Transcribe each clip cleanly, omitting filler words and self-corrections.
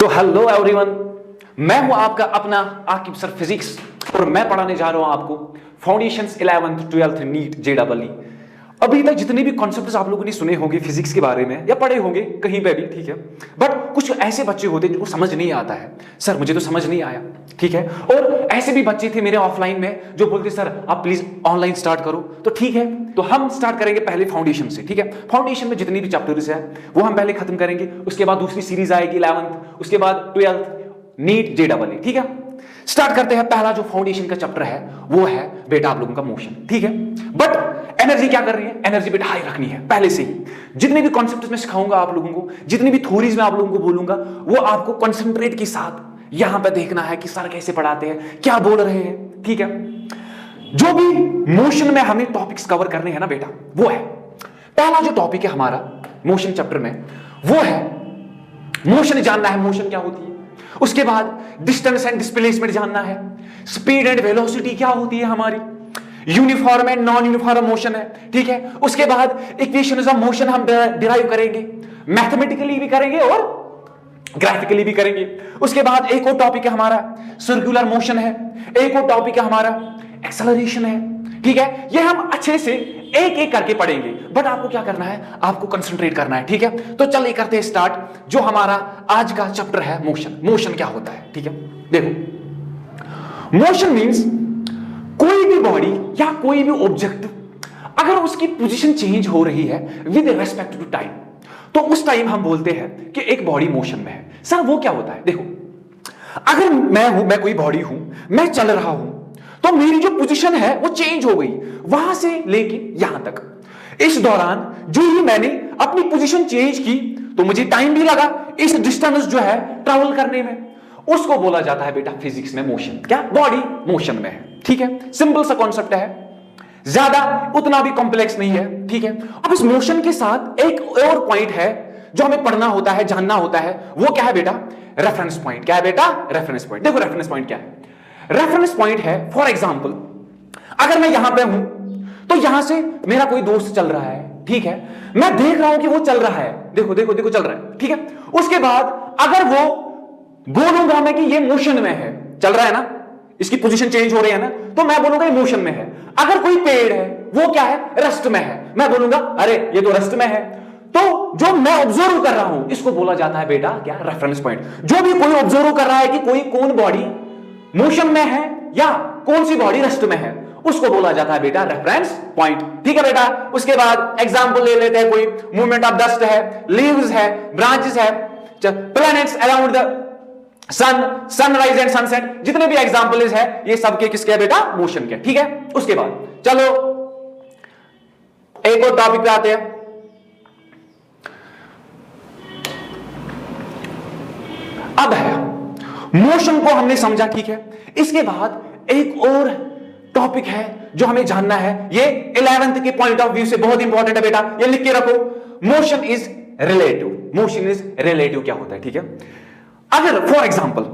तो hello everyone, मैं हूं आपका अपना आकिब सर फिजिक्स और मैं पढ़ाने जा रहा हूं आपको foundations 11th 12th NEET JEE. अभी तक जितने भी कॉन्सेप्ट्स आप लोगों ने सुने होंगे फिजिक्स के बारे में या पढ़े होंगे कहीं पे भी, ठीक है, बट कुछ ऐसे बच्चे होते हैं जिनको समझ नहीं आता है, सर मुझे तो समझ नहीं आया, ठीक है। और ऐसे भी बच्चे थे मेरे ऑफलाइन में जो बोलते सर आप प्लीज ऑनलाइन स्टार्ट करो, तो ठीक है, तो हम स्टार्ट करेंगे पहले फाउंडेशन से, ठीक है। फाउंडेशन में जितनी भी चैप्टर्स है वो हम पहले खत्म करेंगे, उसके बाद दूसरी सीरीज आएगी 11th, उसके बाद 12th नीट जेईई, ठीक है। स्टार्ट करते हैं। पहला जो फाउंडेशन का चैप्टर है वो है बेटा आप लोगों का मोशन, ठीक है। बट एनर्जी क्या कर रही है, एनर्जी बेटा हाई रखनी है पहले से ही। जितने भी कॉन्सेप्ट्स मैं सिखाऊंगा आप लोगों को, जितनी भी थ्योरीज में आप लोगों को बोलूंगा, वो आपको कंसंट्रेट के साथ यहां पे देखना है कि सर कैसे पढ़ाते हैं, क्या बोल रहे हैं, ठीक है। जो भी मोशन में हमें टॉपिक्स कवर करने हैं ना बेटा, वो है पहला जो टॉपिक है हमारा मोशन चैप्टर में, वो है मोशन जानना है, मोशन क्या होती है। उसके बाद डिस्टेंस एंड डिस्प्लेसमेंट जानना है, स्पीड एंड वेलोसिटी क्या होती है हमारी, uniform and non uniform motion है, ठीक है। उसके बाद इक्वेशंस ऑफ मोशन हम डिराइव करेंगे, मैथमेटिकली भी करेंगे और ग्राफिकली भी करेंगे। उसके बाद एक और टॉपिक है हमारा सर्कुलर मोशन है, एक और टॉपिक है हमारा एक्सेलरेशन है, ठीक है। ये हम अच्छे से एक एक करके पढ़ेंगे, बट आपको क्या करना है, आपको कंसंट्रेट करना है, ठीक है। तो चलिए करते हैं स्टार्ट। जो हमारा आज का चैप्टर है मोशन, मोशन क्या होता है, ठीक है। देखो, मोशन मींस कोई भी बॉडी या कोई भी ऑब्जेक्ट अगर उसकी पोजीशन चेंज हो रही है विद रेस्पेक्ट टू टाइम, तो उस टाइम हम बोलते हैं कि एक बॉडी मोशन में है। सर वो क्या होता है, देखो, अगर मैं कोई बॉडी हूं, मैं चल रहा हूं, तो मेरी जो पोजीशन है वो चेंज हो गई वहां से लेके यहां तक। इस दौरान जो ही मैंने अपनी पोजीशन चेंज की तो मुझे टाइम भी लगा इस डिस्टेंस जो है ट्रैवल करने में, उसको बोला जाता है बेटा फिजिक्स में मोशन। क्या, बॉडी मोशन में है, ठीक है। सिंपल सा कॉन्सेप्ट है, ज्यादा उतना भी कॉम्प्लेक्स नहीं है, ठीक है। अब इस मोशन के साथ एक और पॉइंट है जो हमें पढ़ना होता है, जानना होता है, वो क्या है बेटा, रेफरेंस पॉइंट। क्या है बेटा, रेफरेंस पॉइंट। देखो रेफरेंस पॉइंट क्या है, रेफरेंस पॉइंट है फॉर एग्जांपल अगर मैं यहां पे हूं तो यहां से मेरा कोई दोस्त चल रहा है, ठीक है, मैं देख रहा हूं कि वो चल रहा है, देखो देखो देखो चल रहा है, ठीक है। उसके बाद अगर वो बोलूंगा मैं कि ये मोशन में है, चल रहा है ना, इसकी पोजीशन चेंज हो रही है ना, तो मैं बोलूंगा ये मोशन में है। अगर कोई पेड़ है वो क्या है, रेस्ट में है, मैं बोलूंगा अरे ये तो रेस्ट में है। तो जो मैं ऑब्जर्व कर रहा हूं इसको बोला जाता है बेटा क्या, रेफरेंस पॉइंट। जो भी कोई ऑब्जर्व कर रहा है कि कोई कौन बॉडी मोशन में है या कौन सी बॉडी रेस्ट में है, उसको बोला जाता है बेटा रेफरेंस पॉइंट, ठीक है बेटा। उसके बाद एग्जांपल ले लेते हैं, कोई मूवमेंट ऑफ डस्ट है, लीव्स है, ब्रांचेस है, planets around the sun, sunrise and sunset, जितने भी एग्जांपल्स है ये सबके किसके है बेटा, मोशन के, ठीक है। उसके बाद चलो एक और टॉपिक पे आते हैं। अब है मोशन को हमने समझा, ठीक है। इसके बाद एक और टॉपिक है जो हमें जानना है, ये 11th के पॉइंट ऑफ व्यू से बहुत इंपॉर्टेंट है बेटा, ये लिख के रखो। Motion is relative. Motion is relative क्या होता है, ठीक है। अगर फॉर एग्जांपल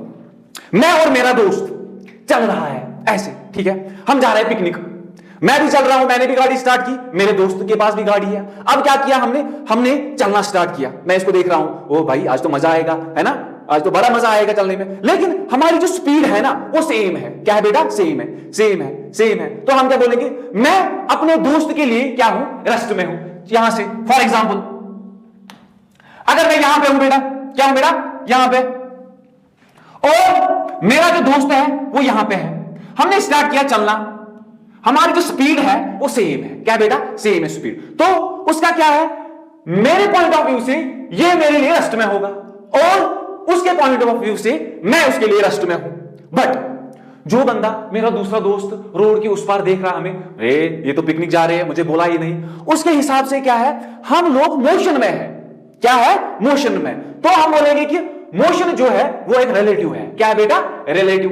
मैं और मेरा दोस्त चल रहा है ऐसे, ठीक है, हम जा रहे हैं पिकनिक, मैं भी चल रहा हूं, मैंने भी गाड़ी स्टार्ट की, मेरे दोस्त के पास भी गाड़ी है। अब क्या किया हमने चलना स्टार्ट किया, मैं इसको देख रहा हूं, ओ भाई आज तो मजा आएगा, है ना, आज तो बड़ा मजा आएगा चलने में। लेकिन हमारी जो स्पीड है ना वो सेम है, क्या है बेटा, सेम है, सेम है, सेम है। तो हम क्या बोलेंगे, मैं अपने दोस्त के लिए क्या हूं, रेस्ट में हूं। यहां से फॉर एग्जांपल अगर मैं यहां पे हूं बेटा, क्या हूं बेटा, यहां पे, और मेरा जो दोस्त है वो यहां पे है, हमने स्टार्ट किया चलना, हमारी जो स्पीड है वो सेम है, क्या बेटा, सेम है स्पीड। तो उसका क्या है, मेरे पॉइंट ऑफ व्यू से ये मेरे लिए रेस्ट में होगा और उसके पॉइंट ऑफ व्यू से मैं उसके लिए रेस्ट में हूं। बट जो बंदा, मेरा दूसरा दोस्त रोड के उस पार देख रहा हमें, ये तो पिकनिक जा रहे हैं, मुझे बोला ही नहीं, उसके हिसाब से क्या है, हम लोग मोशन में है, क्या है, मोशन में। तो हम बोलेंगे कि मोशन जो है वो एक रिलेटिव है, क्या है बेटा, relative.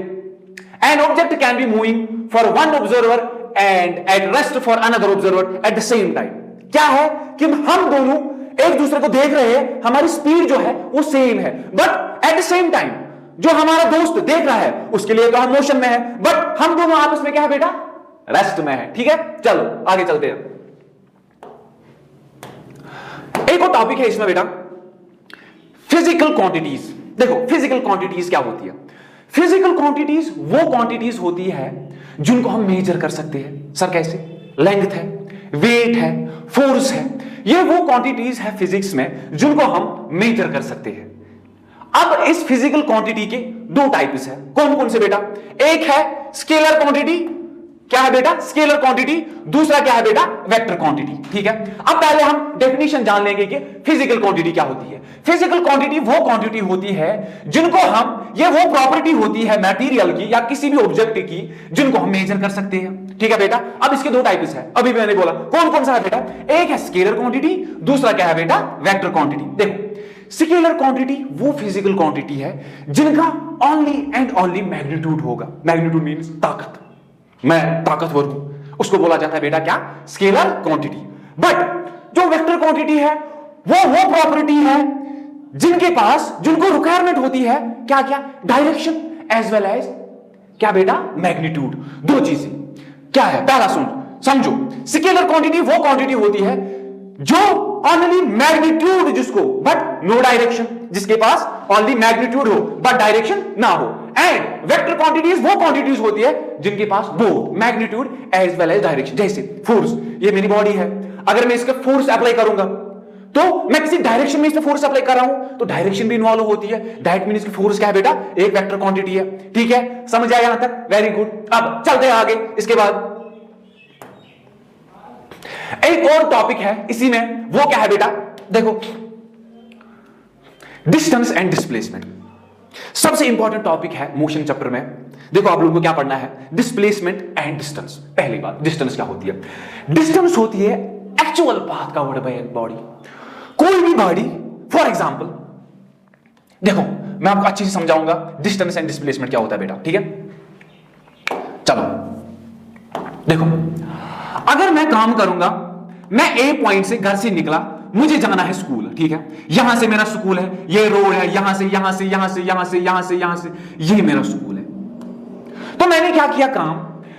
An object can be moving for one observer and at rest for another observer at the same time. क्या है कि हम दोनों एक दूसरे को देख रहे हैं, हमारी स्पीड जो है वो सेम है, but at the same time जो हमारा दोस्त देख रहा है उसके लिए तो हम मोशन में है, बट हम दोनों आपस में क्या है बेटा, रेस्ट में है, ठीक है। चलो आगे चलते हैं। एक और टॉपिक है इसमें बेटा, फिजिकल क्वांटिटीज। देखो फिजिकल क्वांटिटीज क्या होती है? फिजिकल क्वांटिटीज वो क्वांटिटीज होती है जिनको हम मेजर कर सकते हैं। सर कैसे? लेंथ है, वेट है, फोर्स है, ये वो क्वांटिटीज है फिजिक्स में जिनको हम मेजर कर सकते हैं। अब इस फिजिकल क्वांटिटी के दो टाइप्स है। कौन कौन से बेटा? एक है स्केलर क्वांटिटी। क्या है बेटा? Scalar quantity. दूसरा क्या है बेटा? Vector quantity. ठीक है, अब पहले हम डेफिनेशन जान लेंगे कि फिजिकल क्वांटिटी क्या होती है। फिजिकल क्वांटिटी वो क्वांटिटी होती है जिनको हम, ये वो प्रॉपर्टी होती है मटेरियल की या किसी भी ऑब्जेक्ट की जिनको हम मेजर कर सकते हैं। ठीक है बेटा, अब इसके दो टाइप्स है, अभी मैंने बोला। कौन कौन सा है बेटा? एक है स्केलर क्वांटिटी, दूसरा क्या है बेटा? Vector quantity. देखो स्केलर क्वांटिटी वो फिजिकल क्वांटिटी है जिनका ओनली एंड ओनली मैग्नीट्यूड होगा। मैग्नीट्यूड मींस ताकत, मैं ताकतवर हूं, उसको बोला जाता है बेटा क्या? Scalar quantity. बट जो वेक्टर क्वांटिटी है वो प्रॉपर्टी है जिनके पास, जिनको रिक्वायरमेंट होती है क्या क्या? डायरेक्शन एज वेल एज क्या बेटा? मैग्नीट्यूड। दो चीजें क्या है? पहला समझो, स्केलर क्वांटिटी वो क्वांटिटी होती है जो ओनली मैग्नीट्यूड जिसको बट नो डायरेक्शन, जिसके पास ओनली मैग्नीट्यूड हो बट डायरेक्शन ना हो। एंड वेक्टर क्वांटिटीज वो क्वांटिटीज होती है जिनके पास both magnitude as well as direction. जैसे फोर्स, ये मेरी बॉडी है, अगर मैं इसका फोर्स अप्लाई करूंगा तो मैं किसी डायरेक्शन में इसमें फोर्स अप्लाई कर रहा हूं तो डायरेक्शन भी इन्वॉल्व होती है। दैट मींस कि फोर्स क्या है बेटा? एक वेक्टर क्वांटिटी है। ठीक है, समझ आया यहां तक? Very good. अब चलते हैं आगे। इसके बाद एक और टॉपिक है इसी में, वो क्या है बेटा? देखो डिस्टेंस एंड डिस्प्लेसमेंट सबसे इंपॉर्टेंट टॉपिक है मोशन चैप्टर में। देखो आप लोगों को क्या पढ़ना है? Displacement and distance. पहली बात, डिस्टेंस क्या होती है? डिस्टेंस होती है actual path covered by a body. कोई भी बॉडी, फॉर एग्जांपल देखो मैं आपको अच्छे से समझाऊंगा डिस्टेंस एंड डिस्प्लेसमेंट क्या होता है बेटा। ठीक है, चलो देखो, अगर मैं काम करूंगा, मैं ए पॉइंट से घर से निकला, मुझे जाना है स्कूल। ठीक है, यहां से मेरा स्कूल है, ये रोड है, यहां से यहां से यहां से यहां से यहां से यहां से, ये मेरा स्कूल है। तो मैंने क्या किया काम?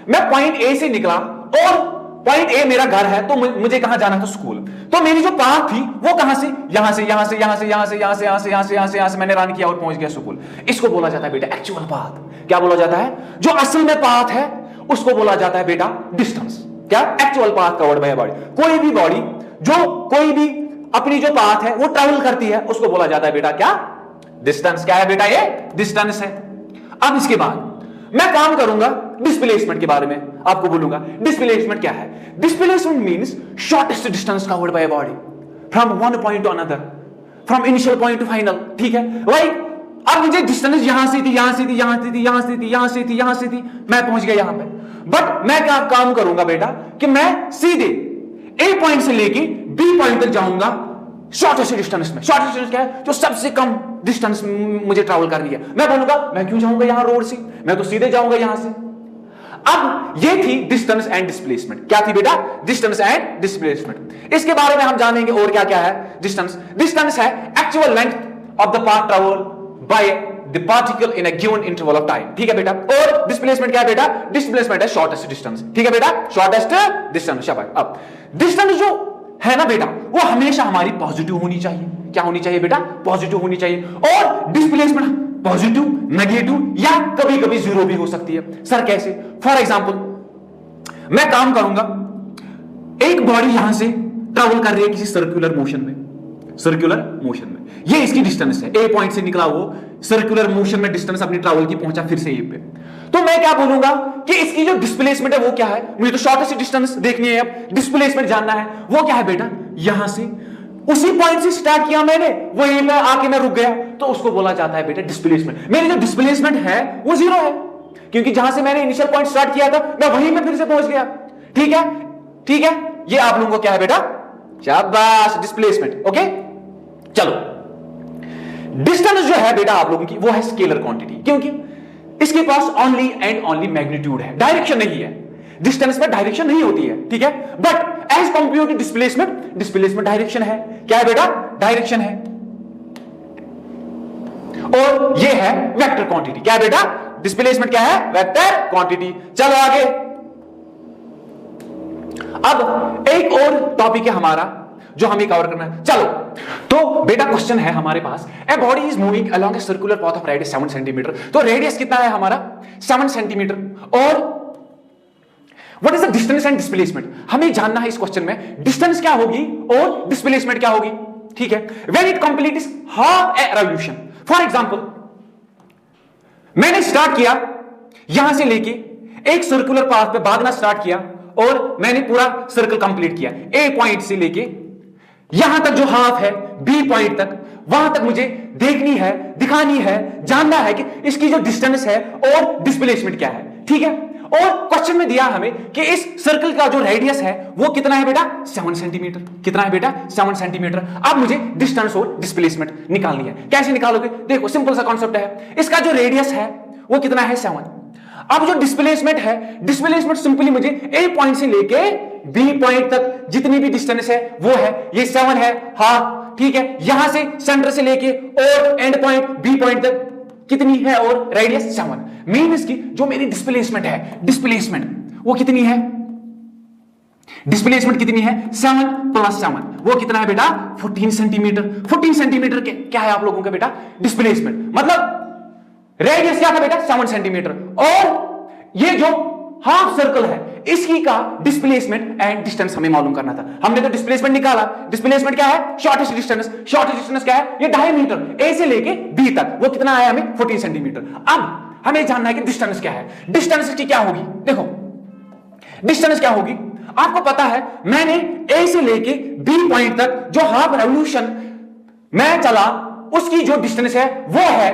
मैं पॉइंट ए से निकला और पॉइंट ए मेरा घर है, तो मुझे कहां जाना था? स्कूल। तो मेरी जो पाथ थी वो कहां से? यहां से यहां से यहां से यहां से यहां से यहां से यहां से यहां से यहां से मैंने रन किया और पहुंच गया स्कूल। इसको बोला जाता है बेटा एक्चुअल पाथ। क्या बोला जाता है? जो असल में पाथ है उसको बोला जाता है बेटा डिस्टेंस। क्या? Actual path covered by body. कोई भी बॉडी जो कोई भी अपनी जो पाथ है वो ट्रैवल करती है उसको बोला जाता है बेटा क्या? डिस्टेंस। क्या है बेटा? ये डिस्टेंस है। अब इसके बाद मैं काम करूंगा डिस्प्लेसमेंट के बारे में, आपको बोलूंगा डिस्प्लेसमेंट क्या है। Displacement means shortest distance covered by body from one point two another, from initial point two final. ठीक है, लाइक अब मुझे डिस्टेंस यहां से थी, यहां से थी, यहां से थी, यहां से थी, यहां से थी, यहां से थी, मैं पहुंच गया यहां पे। बट मैं क्या काम करूंगा बेटा कि मैं सीधे ए पॉइंट से लेके बी पॉइंट तक जाऊंगा शॉर्टेस्ट डिस्टेंस में। शॉर्टेस्ट डिस्टेंस क्या है? जो सबसे कम डिस्टेंस मुझे ट्रैवल करनी है। मैं बोलूंगा मैं क्यों जाऊंगा यहां रोड से, मैं तो सीधे जाऊंगा यहां से। अब ये थी डिस्टेंस एंड डिस्प्लेसमेंट। क्या थी बेटा? Distance and displacement. इसके बारे में हम जानेंगे और क्या क्या है। डिस्टेंस है actual length of the path travel by the particle in a given interval of time. ठीक है बेटा। और डिस्प्लेसमेंट क्या है बेटा? डिस्प्लेसमेंट है शॉर्टेस्ट डिस्टेंस। ठीक है बेटा, शॉर्टेस्ट डिस्टेंस। शाबाश। अब डिस्टेंस जो है ना बेटा वो हमेशा हमारी पॉजिटिव होनी चाहिए। क्या होनी चाहिए बेटा? पॉजिटिव होनी चाहिए। और डिस्प्लेसमेंट पॉजिटिव, नेगेटिव या कभी कभी जीरो भी हो सकती है। सर कैसे? फॉर एग्जांपल मैं काम करूंगा, एक बॉडी यहां से ट्रैवल कर रही है किसी सर्कुलर मोशन में, ये इसकी डिस्टेंस है। ए पॉइंट से निकला वो सर्कुलर मोशन में डिस्टेंस अपनी ट्रैवल की, पहुंचा फिर से ए पे। तो मैं क्या बोलूंगा कि इसकी जो डिस्प्लेसमेंट है वो क्या है? मुझे तो शॉर्टेस्ट डिस्टेंस देखनी है, अब डिस्प्लेसमेंट जानना है। वो क्या है बेटा? यहां से उसी पॉइंट से स्टार्ट किया मैंने, वहीं पे आके मैं रुक गया, तो उसको बोला जाता है बेटा डिस्प्लेसमेंट। मेरी जो डिस्प्लेसमेंट है वो जीरो है, क्योंकि जहां से मैंने इनिशियल पॉइंट स्टार्ट किया था मैं वहीं पे फिर से पहुंच गया। ठीक है, ठीक है, ये आप लोगों को क्या है बेटा? शाबाश, डिस्प्लेसमेंट। ओके, चलो डिस्टेंस जो है बेटा आप लोगों की वो है स्केलर क्वांटिटी, क्योंकि इसके पास ओनली एंड ओनली मैग्नीट्यूड है, डायरेक्शन नहीं है। डिस्टेंस में डायरेक्शन नहीं होती है, ठीक है। But as compare to displacement direction है। क्या है बेटा? डायरेक्शन है। और ये है वेक्टर क्वांटिटी। क्या है बेटा? डिस्प्लेसमेंट क्या है? Vector quantity. चलो आगे। अब एक और टॉपिक है हमारा, जो हमें कवर करना है। चलो, तो बेटा क्वेश्चन है हमारे पास, a body is moving along a circular path of radius 7 centimetre. तो रेडियस कितना है हमारा 7 सेंटीमीटर और what is the distance and displacement, हमें जानना है इस क्वेश्चन में डिस्टेंस क्या होगी और डिस्प्लेसमेंट क्या होगी। ठीक है, when it completes half A revolution, for example मैंने स्टार्ट किया यहां से लेके एक सर्कुलर पाथ पे भागना स्टार्ट किया और मैंने पूरा सर्कल कंप्लीट किया, ए पॉइंट से लेके यहां तक जो हाफ है बी पॉइंट तक, वहां तक मुझे देखनी है, दिखानी है, जानना है कि इसकी जो डिस्टेंस है और डिस्प्लेसमेंट क्या है। ठीक है, और क्वेश्चन में दिया हमें कि इस सर्कल का जो रेडियस है वो कितना है बेटा 7 सेंटीमीटर। कितना है बेटा 7 सेंटीमीटर। अब मुझे डिस्टेंस और डिस्प्लेसमेंट निकालनी है। कैसे निकालोगे, देखो सिंपल सा कॉन्सेप्ट है, इसका जो रेडियस है वो कितना है 7। अब जो डिस्प्लेसमेंट है, डिस्प्लेसमेंट सिंपली मुझे ए पॉइंट से लेके बी पॉइंट तक जितनी भी डिस्टेंस है वो है, ये 7 है हाफ। ठीक है, यहां से सेंटर से लेके और एंड पॉइंट बी पॉइंट तक कितनी है और रेडियस 7। मींस की जो मेरी डिस्प्लेसमेंट है, डिस्प्लेसमेंट वो कितनी है, डिस्प्लेसमेंट कितनी है 7 + 7, वो कितना है बेटा 14 सेंटीमीटर। 14 सेंटीमीटर के क्या है आप लोगों का बेटा डिस्प्लेसमेंट, मतलब रेडियस क्या था बेटा 7 सेंटीमीटर और ये जो हाफ सर्कल है इसकी का डिस्प्लेसमेंट एंड डिस्टेंस हमें मालूम करना था। हमने तो डिस्प्लेसमेंट निकाला, डिस्प्लेसमेंट क्या है शॉर्टेस्ट डिस्टेंस, शॉर्टेस्ट डिस्टेंस क्या है ये 2.5 मीटर ए से लेके बी तक, वो कितना आया हमें 14 सेंटीमीटर। अब हमें जानना है कि डिस्टेंस क्या है, डिस्टेंस की क्या होगी। देखो डिस्टेंस क्या होगी, आपको पता है मैंने ए से लेके बी पॉइंट तक जो हाफ रेवोल्यूशन मैं चला उसकी जो डिस्टेंस है वो है,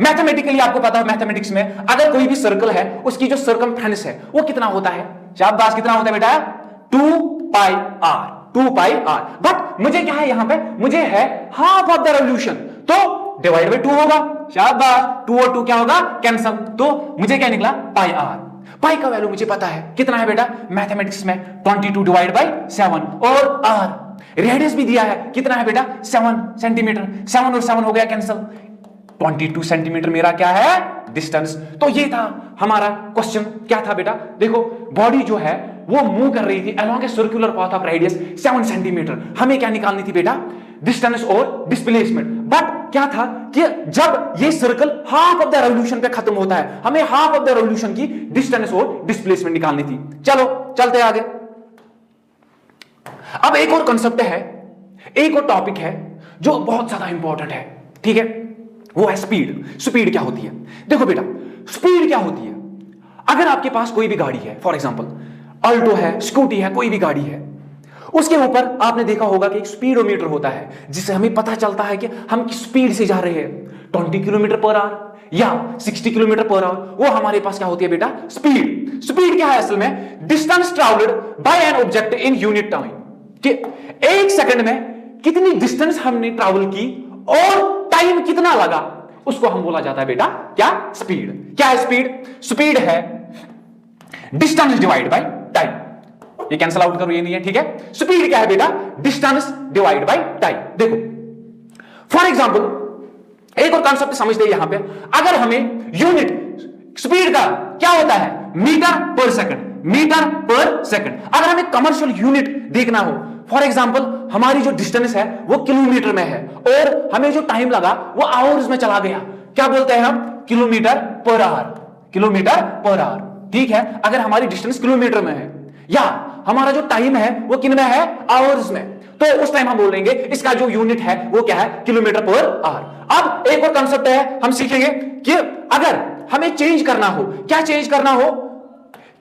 मैथमेटिकली आपको पता है मैथमेटिक्स में अगर कोई भी सर्कल है उसकी जो सर्कमफ्रेंस है वो कितना होता है, शाबाश कितना होता है बेटा 2πr। बट मुझे क्या है यहां पे, मुझे है हाफ ऑफ द रेवोल्यूशन, तो डिवाइड बाय 2 होगा, शाबाश 2 और 2 क्या होगा कैंसिल, तो मुझे क्या निकला πr। पाई का वैल्यू मुझे पता है कितना है बेटा मैथमेटिक्स में 22 डिवाइड बाय 7 और r रेडियस भी दिया है कितना है बेटा 7 सेंटीमीटर, 7 और 7 हो गया कैंसिल, 22 सेंटीमीटर मेरा क्या है डिस्टेंस। तो ये था हमारा क्वेश्चन, क्या था बेटा, देखो बॉडी जो है वो मूव कर रही थी along a circular path of radius 7 centimetre, हमें क्या निकालनी थी बेटा डिस्टेंस और डिस्प्लेसमेंट। बट क्या था कि जब ये circle half of the revolution पे खत्म होता है, हमें हाफ ऑफ द रेवोल्यूशन की डिस्टेंस और डिस्प्लेसमेंट निकालनी थी। चलो चलते आगे। अब एक और कंसेप्ट है, एक और टॉपिक है जो बहुत ज्यादा इंपॉर्टेंट है, ठीक है, वो है स्पीड। स्पीड क्या होती है, देखो बेटा स्पीड क्या होती है, अगर आपके पास कोई भी गाड़ी है, फॉर एग्जांपल अल्टो है, स्कूटी है, कोई भी गाड़ी है, उसके ऊपर आपने देखा होगा कि एक स्पीडोमीटर होता है जिससे हमें पता चलता है कि हम किस स्पीड से जा रहे हैं, 20 किलोमीटर पर आवर या 60 किलोमीटर पर आवर, वो हमारे पास क्या होती है बेटा स्पीड। स्पीड क्या है असल में, distance travelled bye an object in unit time, कि एक सेकंड में कितनी डिस्टेंस हमने ट्रैवल की और टाइम कितना लगा, उसको हम बोला जाता है बेटा क्या स्पीड। क्या है स्पीड, स्पीड है डिस्टेंस डिवाइड बाय टाइम, ये कैंसिल आउट करो ये नहीं है, ठीक है। स्पीड क्या है बेटा डिस्टेंस डिवाइड बाय टाइम। देखो फॉर एग्जांपल एक और कॉन्सेप्ट समझते हैं यहां पे, अगर हमें यूनिट स्पीड का क्या होता है metre per second, metre per second, अगर हमें कमर्शियल यूनिट देखना हो, फॉर एग्जांपल हमारी जो डिस्टेंस है वो किलोमीटर में है और हमें जो टाइम लगा वो आवर्स में चला गया, क्या बोलते हैं हम kilometre per our, kilometre per our, ठीक है। अगर हमारी डिस्टेंस किलोमीटर में है या हमारा जो टाइम है वो किन में है आवर्स में, तो उस टाइम हम बोलेंगे इसका जो यूनिट है वो क्या है किलोमीटर पर आवर। अब एक और कंसेप्ट है हम सीखेंगे कि अगर हमें चेंज करना हो, क्या चेंज करना हो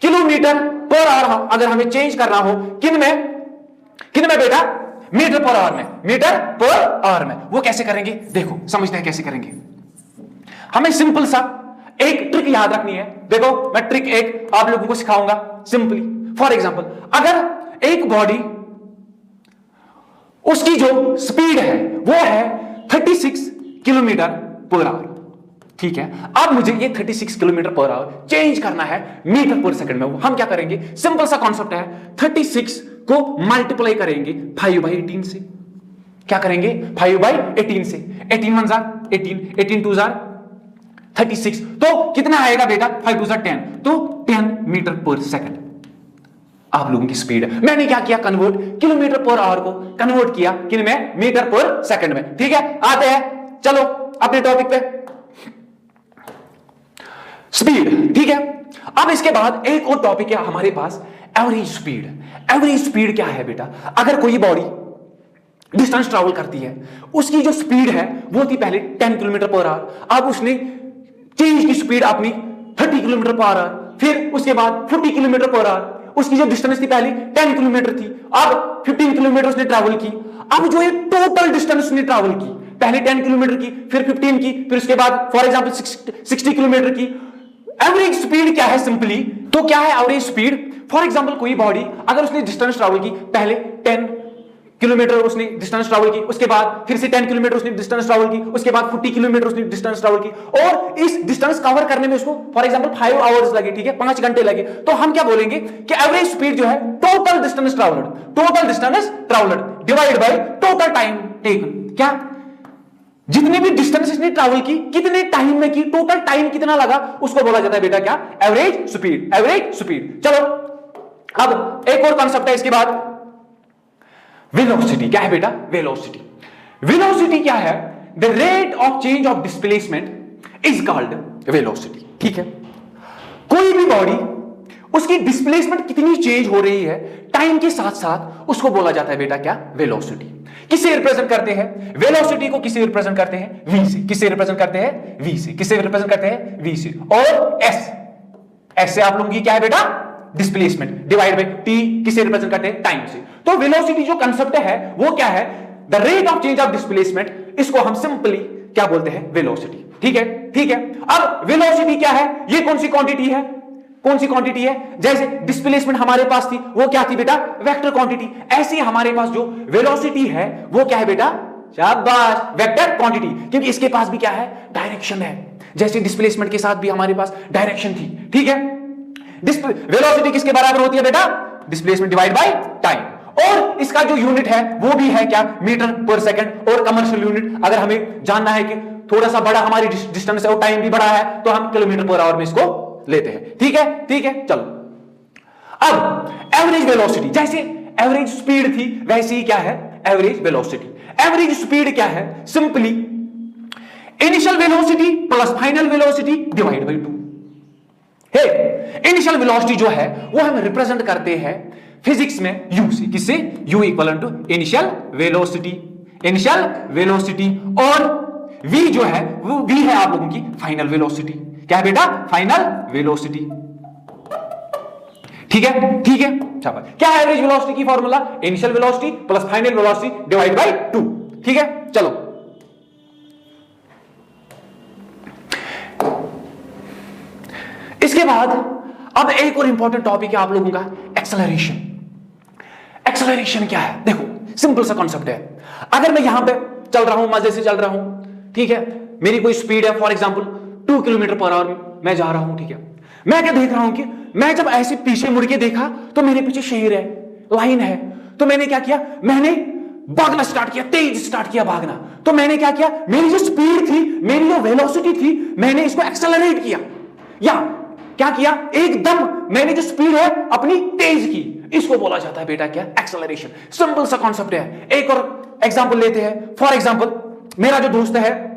किलोमीटर पर आवर, अगर हमें चेंज करना हो किन में बेटा मीटर पर आवर में, मीटर पर आवर में, वो कैसे करेंगे देखो समझते हैं कैसे करेंगे। हमें सिंपल सा एक ट्रिक याद रखनी है, देखो मैं ट्रिक एक आप लोगों को सिखाऊंगा सिंपली। फॉर एग्जांपल अगर एक बॉडी उसकी जो स्पीड है वो है 36 किलोमीटर पर आवर, ठीक है। अब मुझे ये 36 किलोमीटर पर आवर चेंज करना है मीटर पर सेकंड में, हम क्या करेंगे सिंपल सा कॉन्सेप्ट है, 36 को मल्टीप्लाई करेंगे 5/18 से, क्या करेंगे 5/18 से, 18 1 जार 18, 18 2 जार 36, तो कितना आएगा बेटा 5 2 जार 10, तो 10 मीटर पर सेकंड, आप लोगों की स्पीड है। मैंने क्या किया, कन्वर्ट किलोमीटर पर आवर को कन्वर्ट किया किन में, मीटर पर सेकंड में। ठीक है, आते हैं चलो अपने टॉपिक पे, स्पीड। ठीक है, अब इसके बाद एक और टॉपिक है हमारे पास, एवरेज स्पीड। एवरेज स्पीड क्या है बेटा, अगर कोई बॉडी डिस्टेंस ट्रैवल करती है, उसकी जो स्पीड है वो थी पहले 10 किलोमीटर पर आवर, अब उसने चेंज की स्पीड अपनी 30 किलोमीटर पर आवर, फिर उसके बाद 40 किलोमीटर पर आवर। उसकी जो डिस्टेंस थी पहले 10 किलोमीटर थी, अब 15 किलोमीटर उसने ट्रैवल की। अब जो ये टोटल डिस्टेंस उसने ट्रैवल की, पहले 10 किलोमीटर की, फिर 15 की, फिर उसके बाद फॉर एग्जांपल 60 किलोमीटर की। एवरेज स्पीड क्या है सिंपली, तो क्या है एवरेज स्पीड, फॉर एग्जांपल कोई बॉडी अगर उसने डिस्टेंस ट्रैवल की, पहले 10 किलोमीटर उसने डिस्टेंस ट्रैवल की, उसके बाद फिर से 10 किलोमीटर उसने डिस्टेंस ट्रैवल की, उसके बाद 40 किलोमीटर उसने डिस्टेंस ट्रैवल की, और इस डिस्टेंस कवर करने में उसको फॉर एग्जांपल 5 आवर्स लगे। ठीक है, 5 घंटे लगे, तो हम क्या बोलेंगे कि एवरेज स्पीड जो है total distance travelled divide by total time taken. क्या, जितने भी डिस्टेंस इसने ट्रैवल की, कितने टाइम में की, टोटल टाइम कितना लगा, उसको बोला जाता है बेटा क्या, एवरेज स्पीड। Average speed. चलो अब एक और कॉन्सेप्ट है इसके बाद, वेलोसिटी। क्या है बेटा, वेलोसिटी। वेलोसिटी क्या है, the rate of change of displacement is called velocity. ठीक है, कोई भी बॉडी उसकी डिस्प्लेसमेंट कितनी चेंज हो रही है टाइम के साथ साथ, उसको बोला जाता है बेटा क्या, वेलोसिटी। किसे रिप्रेजेंट करते हैं, वेलोसिटी को किसे रिप्रेजेंट करते हैं, v से। किसे रिप्रेजेंट करते हैं, v से। किसे रिप्रेजेंट करते हैं, v से। और s से आप लोगों की क्या है बेटा, डिस्प्लेसमेंट, डिवाइड बाय t किसे रिप्रेजेंट करते हैं, टाइम से। तो वेलोसिटी जो कंसेप्ट है वो क्या है, the rate of change of displacement, इसको हम सिंपली क्या बोलते हैं, वेलोसिटी। ठीक है, ठीक है। अब वेलोसिटी क्या है, ये कौन सी क्वांटिटी है, कौन सी क्वांटिटी है, जैसे डिस्प्लेसमेंट हमारे पास थी वो क्या थी बेटा, वेक्टर क्वांटिटी, ऐसे हमारे पास जो वेलोसिटी है वो क्या है बेटा, शाबाश, वेक्टर क्वांटिटी। क्योंकि इसके पास भी क्या है, डायरेक्शन है, जैसे डिस्प्लेसमेंट के साथ भी हमारे पास डायरेक्शन थी। ठीक है, वेलोसिटी किसके बराबर होती है बेटा, डिस्प्लेसमेंट डिवाइड बाय टाइम, और इसका जो यूनिट है वो भी है क्या, मीटर पर सेकंड। और कमर्शियल यूनिट अगर हमें जानना है कि थोड़ा सा बड़ा हमारी डिस्टेंस है और टाइम भी बड़ा है, तो हम किलोमीटर पर आवर में इसको लेते हैं। ठीक है, ठीक है। चलो अब एवरेज वेलोसिटी, जैसे एवरेज स्पीड थी वैसे ही क्या है, एवरेज वेलोसिटी। एवरेज स्पीड क्या है, simply initial velocity plus final velocity divide by 2 है। इनिशियल वेलोसिटी जो है वो हम रिप्रेजेंट करते हैं फिजिक्स में u से। किससे, u equal to initial velocity. Initial velocity, और v जो है वो v है आप लोगों की फाइनल वेलोसिटी। क्या है बेटा, फाइनल वेलोसिटी। ठीक है, ठीक है। शाबाश। क्या है एवरेज वेलोसिटी की formula, initial velocity plus final velocity divide by 2। ठीक है, चलो इसके बाद अब एक और इंपॉर्टेंट टॉपिक है आप लोगों का, एक्सेलरेशन। एक्सेलरेशन क्या है, देखो सिंपल सा कॉन्सेप्ट है। अगर मैं यहां पे चल रहा हूं, मजे से चल रहा हूं, ठीक है, मेरी कोई स्पीड है for example 2 kilometre per our मैं जा रहा हूं। ठीक है, मैं क्या देख रहा हूं कि मैं जब ऐसे पीछे मुड़ के देखा तो मेरे पीछे शेर है, लाइन है, तो मैंने क्या किया, मैंने भागना स्टार्ट किया, तेज स्टार्ट किया भागना। तो मैंने क्या किया, मेरी जो स्पीड थी, मेरी जो वेलोसिटी थी, मैंने इसको एक्सेलरेट किया, या क्या किया, एकदम मैंने जो स्पीड है अपनी तेज की। इसको बोला जाता है बेटा क्या, एक्सेलरेशन। सिंपल सा कॉन्सेप्ट है। एक और एग्जांपल लेते हैं, फॉर एग्जांपल मेरा जो दोस्त है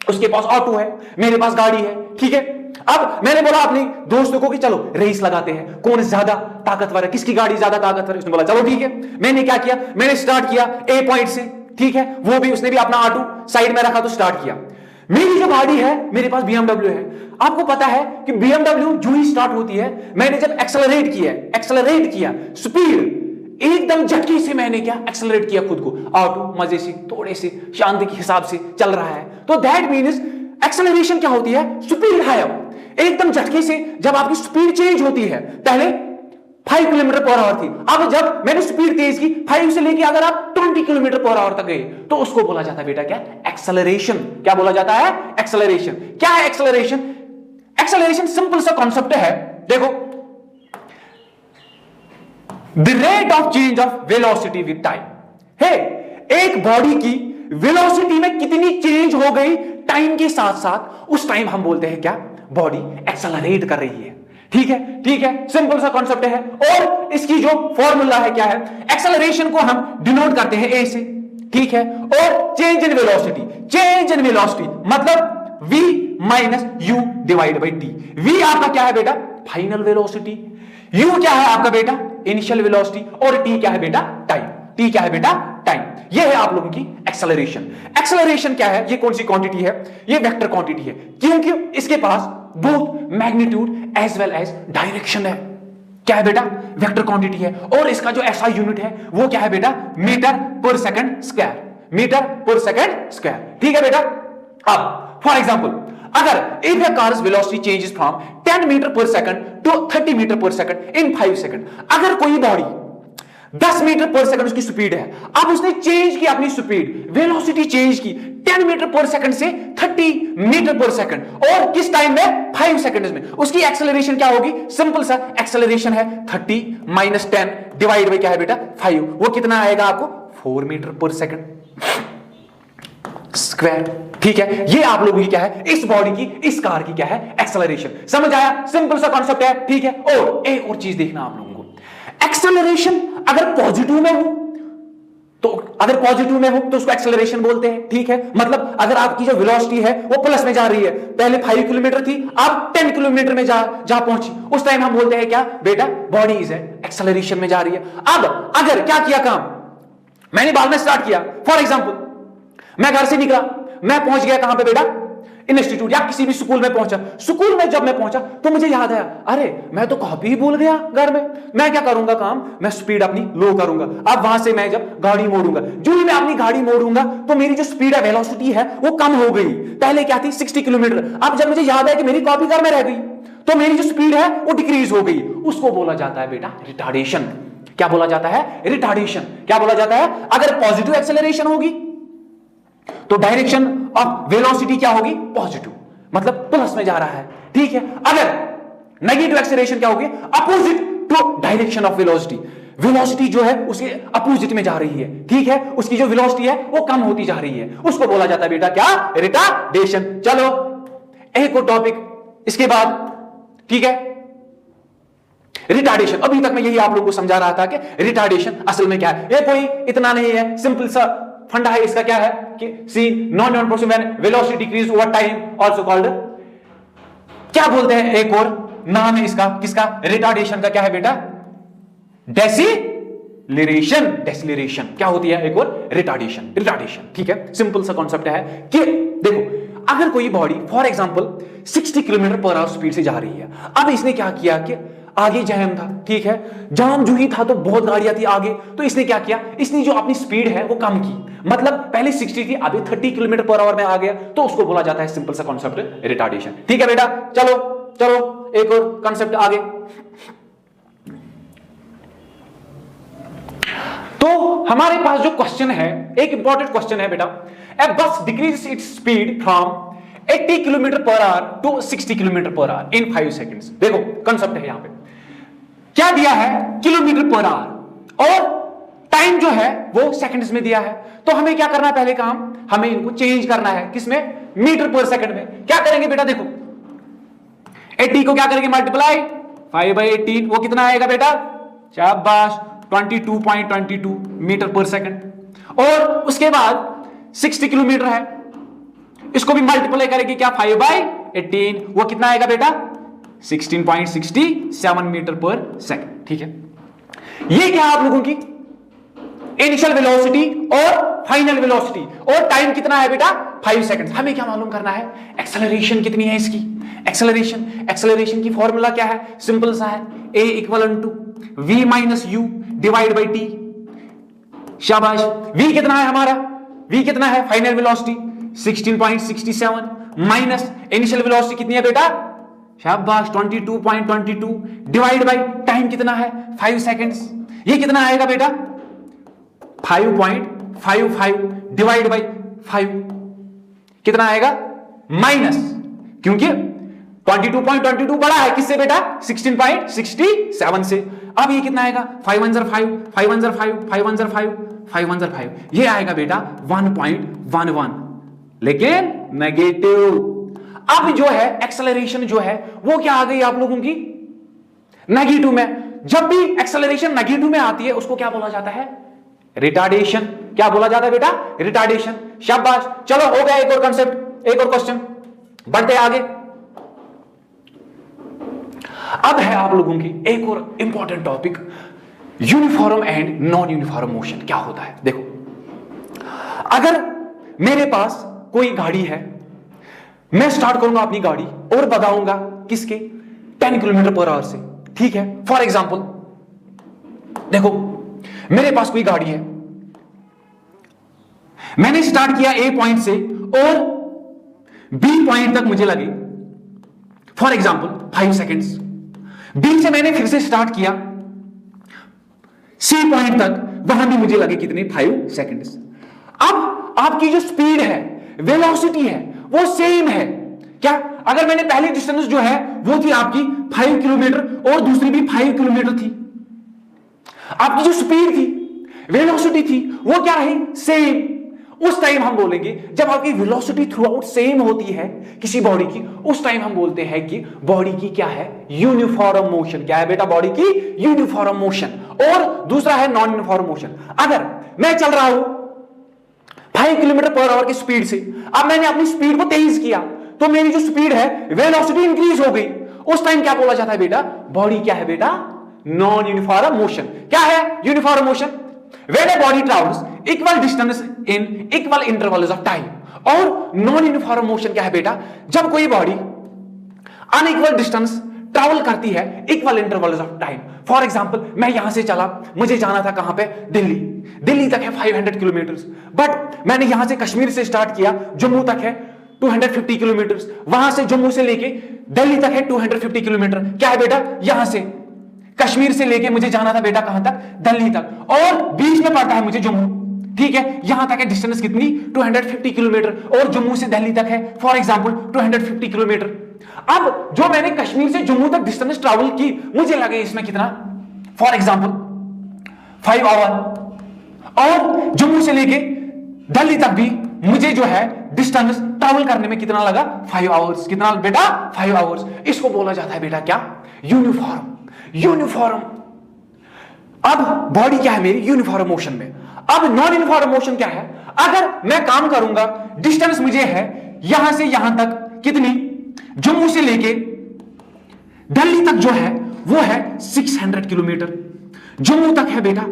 उसके पास ऑटो है, मेरे पास गाड़ी है। ठीक है, अब मैंने बोला अपने दोस्तों को कि चलो रेस लगाते हैं, कौन ज्यादा ताकतवर है, किसकी गाड़ी ज्यादा ताकतवर है। उसने बोला चलो ठीक है। मैंने क्या किया, मैंने स्टार्ट किया ए पॉइंट से, ठीक है, वो भी उसने भी अपना ऑटो साइड में रखा तो स्टार्ट किया। मेरी जो गाड़ी है, मेरे पास BMW है। आपको पता है कि BMW जो ही स्टार्ट होती है, मैंने जब एक्सेलरेट किया स्पीड एकदम झटके से, मैंने क्या एक्सेलरेट किया खुद को, ऑटो मजे से थोड़े से शांति के हिसाब से चल रहा है। तो दैट मीन्स एक्सेलरेशन क्या होती है, स्पीड हाई अप, एकदम झटके से जब आपकी स्पीड चेंज होती है। पहले 5 किलोमीटर पर आवर थी, अब जब मैंने स्पीड तेज की 5 से लेके अगर आप 20 किलोमीटर पर आवर तक गए, तो उसको बोला जाता है बेटा क्या, एक्सेलरेशन। क्या बोला जाता है, एक्सेलरेशन। क्या है एक्सेलरेशन, एक्सेलरेशन सिंपल सा कॉन्सेप्ट है, देखो, the rate of change of velocity with time है। एक बॉडी की वेलोसिटी में कितनी चेंज हो गई टाइम के साथ साथ, उस टाइम हम बोलते हैं क्या, बॉडी एक्सेलरेट कर रही है। ठीक है, ठीक है, सिंपल सा कॉन्सेप्ट है। और इसकी जो फॉर्मूला है क्या है, एक्सेलरेशन को हम डिनोट करते हैं ए से, ठीक है, और change in velocity, change in velocity मतलब v minus you divide by T. v आपका क्या है बेटा, फाइनल वेलोसिटी, u क्या है आपका बेटा, इनिशियल वेलोसिटी, और t क्या है बेटा, टाइम। t क्या है बेटा, टाइम। यह है आप लोगों की एक्सेलरेशन। एक्सेलरेशन क्या है, ये कौन सी क्वांटिटी है, ये वेक्टर क्वांटिटी है, क्योंकि इसके पास both magnitude as well as direction है। क्या है बेटा, वेक्टर क्वांटिटी है, और इसका जो एसआई यूनिट है वो क्या है बेटा, metre per second square, metre per second square, ठीक है बेटा। अब फॉर एग्जांपल, अगर if a car's velocity changes from 10 metre per second to 30 metre per second in 5 second, अगर कोई बॉडी 10 मीटर पर सेकंड उसकी स्पीड है, अब उसने चेंज की अपनी स्पीड, वेलोसिटी चेंज की 10 मीटर पर सेकंड से 30 मीटर पर सेकंड, और किस टाइम में, 5 सेकंड्स में, उसकी एक्सेलरेशन क्या होगी, सिंपल सा एक्सेलरेशन है 30 माइनस 10 डिवाइड बाई क्या है बेटा, 5, वो कितना आएगा आपको, 4 मीटर पर सेकंड स्क्वायर, ठीक है। ये आप लोगों की क्या है, इस बॉडी की, इस कार की क्या है, एक्सेलरेशन। समझ आया, सिंपल सा कॉन्सेप्ट है, ठीक है। और एक और चीज देखना आप लोगों को, एक्सेलरेशन अगर पॉजिटिव में हो तो, अगर पॉजिटिव में हो तो उसको एक्सेलरेशन बोलते हैं, ठीक है। मतलब अगर आपकी जो वेलोसिटी है वो प्लस में जा रही है, पहले 5 किलोमीटर थी, अब 10 किलोमीटर में जा पहुंची, उस टाइम हम बोलते हैं क्या बेटा, बॉडी इज एक्सेलरेशन में जा रही है। अब अगर क्या किया काम, मैंने बाद में स्टार्ट किया, फॉर एग्जाम्पल मैं घर से निकला, मैं पहुंच गया कहां पे बेटा, इंस्टीट्यूट या किसी भी स्कूल में पहुंचा। स्कूल में जब मैं पहुंचा तो मुझे याद आया, अरे मैं तो कॉपी ही भूल गया घर में, मैं क्या करूंगा काम, मैं स्पीड अपनी लो करूंगा। अब वहां से मैं जब गाड़ी मोड़ूंगा, जो ही मैं अपनी गाड़ी मोड़ूंगा तो मेरी जो स्पीड है, वेलोसिटी है, वो कम हो गई। पहले क्या थी, 60 किलोमीटर, अब जब मुझे याद है कि मेरी कॉपी घर में रह गई तो मेरी जो स्पीड है वो डिक्रीज हो गई। उसको बोला जाता है बेटा रिटार्डेशन। क्या बोला जाता है, रिटार्डेशन। क्या बोला जाता है, अगर पॉजिटिव एक्सेलरेशन होगी तो डायरेक्शन ऑफ वेलोसिटी क्या होगी, पॉजिटिव, मतलब प्लस में जा रहा है, ठीक है। अगर नेगेटिव एक्सेलरेशन क्या होगी, opposite to direction of velocity, velocity जो है उसके अपोजिट में जा रही है, ठीक है, उसकी जो वेलोसिटी है वो कम होती जा रही है, उसको बोला जाता है बेटा क्या, रिटार्डेशन। चलो एक और टॉपिक इसके बाद, ठीक है, रिटार्डेशन। अभी तक मैं यही आप लोगों को समझा रहा था कि रिटार्डेशन असल में क्या है, ये कोई इतना नहीं है, सिंपल सा फंडा है इसका। क्या है कि see non uniform when velocity decrease over time also called, क्या बोलते हैं, एक और नाम है इसका, किसका, रिटार्डेशन का क्या है बेटा, डेसिलरेशन। डेसिलरेशन क्या होती है, एक और रिटार्डेशन, रिटार्डेशन, ठीक है। सिंपल सा कॉन्सेप्ट है कि देखो, अगर कोई body for example 60 kilometre per our speed से जा रही है, अब इसने क्या किया कि आगे जैम था, ठीक है, जाम जो ही था तो बहुत गाड़ियां थी आगे, तो इसने क्या किया, इसने जो अपनी स्पीड है वो कम की, मतलब पहले 60 थी, अभी 30 किलोमीटर पर आवर में आ गया, तो उसको बोला जाता है सिंपल सा कॉन्सेप्ट रिटार्डेशन, ठीक है बेटा। चलो चलो एक और कॉन्सेप्ट आगे। तो हमारे पास जो क्वेश्चन है, एक इंपॉर्टेंट क्वेश्चन है बेटा, a bus decrease its speed from 80 kilometre per hour to 60 kilometre per hour in 5 seconds. देखो कंसेप्ट है यहां पे, क्या दिया है, किलोमीटर पर आवर, और टाइम जो है वो सेकंड्स में दिया है। तो हमें क्या करना है, पहले काम हमें इनको चेंज करना है, किसमें, मीटर पर सेकंड में। क्या करेंगे बेटा, देखो 80 को क्या करेंगे, मल्टीप्लाई 5/18, वो कितना आएगा बेटा, शाबाश 22.22 मीटर पर सेकंड। और उसके बाद 60 किलोमीटर है, इसको भी मल्टीप्लाई करेंगे क्या, 5/18, वो कितना आएगा बेटा, 16.67 मीटर पर सेकंड, ठीक है। ये क्या आप लोगों की इनिशियल वेलोसिटी और फाइनल वेलोसिटी, और टाइम कितना है बेटा, 5 सेकंड्स। हमें क्या मालूम करना है, एक्सेलरेशन कितनी है इसकी, एक्सेलरेशन। एक्सेलरेशन की फॉर्मूला क्या है, सिंपल सा है, a equal to v minus you divide by t. शाबाश, v कितना है हमारा, v कितना है, final velocity 16.67 minus initial velocity कितनी है बेटा, शाबाश 22.22 डिवाइड बाई टाइम कितना है, 5 सेकंड्स। ये कितना आएगा बेटा, 5.55 डिवाइड बाई 5 कितना आएगा, माइनस, क्योंकि 22.22 बड़ा है किससे बेटा, 16.67 से। अब ये कितना आएगा, 5 1 5 5 1 5 5 1 5 5 1 5, ये आएगा बेटा 1.11, लेकिन नेगेटिव। अब जो है एक्सेलरेशन जो है वो क्या आ गई आप लोगों की, नेगेटिव में। जब भी एक्सेलरेशन नेगेटिव में आती है उसको क्या बोला जाता है? रिटार्डेशन। क्या बोला जाता है बेटा? रिटार्डेशन। शाबाश, चलो हो गया एक और कंसेप्ट, एक और क्वेश्चन, बढ़ते आगे। अब है आप लोगों की एक और important topic, uniform and non uniform motion क्या होता है। देखो, अगर मेरे पास कोई गाड़ी है, मैं स्टार्ट करूंगा अपनी गाड़ी और बताऊंगा किसके 10 किलोमीटर पर आवर से, ठीक है। फॉर एग्जाम्पल देखो, मेरे पास कोई गाड़ी है, मैंने स्टार्ट किया ए पॉइंट से और बी पॉइंट तक मुझे लगे फॉर एग्जाम्पल 5 सेकेंड्स। बी से मैंने फिर से स्टार्ट किया सी पॉइंट तक, वहां भी मुझे लगे कितने? 5 सेकेंड्स। अब आपकी जो स्पीड है, वेलोसिटी है, वो सेम है क्या? अगर मैंने पहली डिस्टेंस जो है वो थी आपकी 5 किलोमीटर और दूसरी भी 5 किलोमीटर थी, आपकी जो स्पीड थी, वेलोसिटी थी, वो क्या रही? सेम। उस टाइम हम बोलेंगे, जब आपकी वेलोसिटी थ्रू आउट सेम होती है किसी बॉडी की, उस टाइम हम बोलते हैं कि बॉडी की क्या है? Uniform motion. क्या है बेटा? बॉडी की यूनिफॉर्म मोशन। और दूसरा है नॉन यूनिफॉर्म मोशन। अगर मैं चल रहा हूं 5 किलोमीटर पर आवर की स्पीड से, अब मैंने अपनी स्पीड को तेज किया, तो मेरी जो स्पीड है, वेलोसिटी इंक्रीज हो गई, उस टाइम क्या बोला जाता है बेटा? बॉडी क्या है बेटा? Non uniform motion. क्या है uniform motion? When a body travels equal distance in equal intervals of time। और नॉन यूनिफॉर्म मोशन क्या है बेटा? जब कोई बॉडी अनइक्वल डिस्टेंस ट्रैवल करती है equal intervals of time. For example, मैं यहां से चला, मुझे जाना था कहां पे? दिल्ली। दिल्ली तक है 500 किलोमीटर, बट मैंने यहां से कश्मीर से स्टार्ट किया, जम्मू तक है 250 किलोमीटर, वहां से जम्मू से लेके दिल्ली तक है 250 किलोमीटर। क्या है बेटा? यहां से कश्मीर से लेके मुझे जाना था बेटा कहां तक? दिल्ली तक, और बीच में पड़ता है मुझे जम्मू, ठीक है। यहां तक है डिस्टेंस कितनी? 250 किलोमीटर, और जम्मू से दिल्ली तक है फॉर एग्जांपल 250 किलोमीटर। अब जो मैंने कश्मीर से जम्मू तक डिस्टेंस ट्रैवल की, मुझे लगे इसमें कितना? फॉर एग्जांपल 5 आवर, और जम्मू से लेके दिल्ली तक भी मुझे जो है डिस्टेंस ट्रैवल करने में कितना लगा? 5 आवर्स। कितना बेटा? 5 आवर्स। इसको बोला जाता है बेटा क्या? यूनिफॉर्म। यूनिफॉर्म। अब बॉडी क्या है मेरी? यूनिफॉर्म मोशन में। अब नॉन यूनिफॉर्म मोशन क्या है? अगर मैं काम करूंगा, डिस्टेंस मुझे है यहां से यहां तक कितनी? जम्मू से लेके दिल्ली तक जो है वो है 600 किलोमीटर। जम्मू तक है बेटा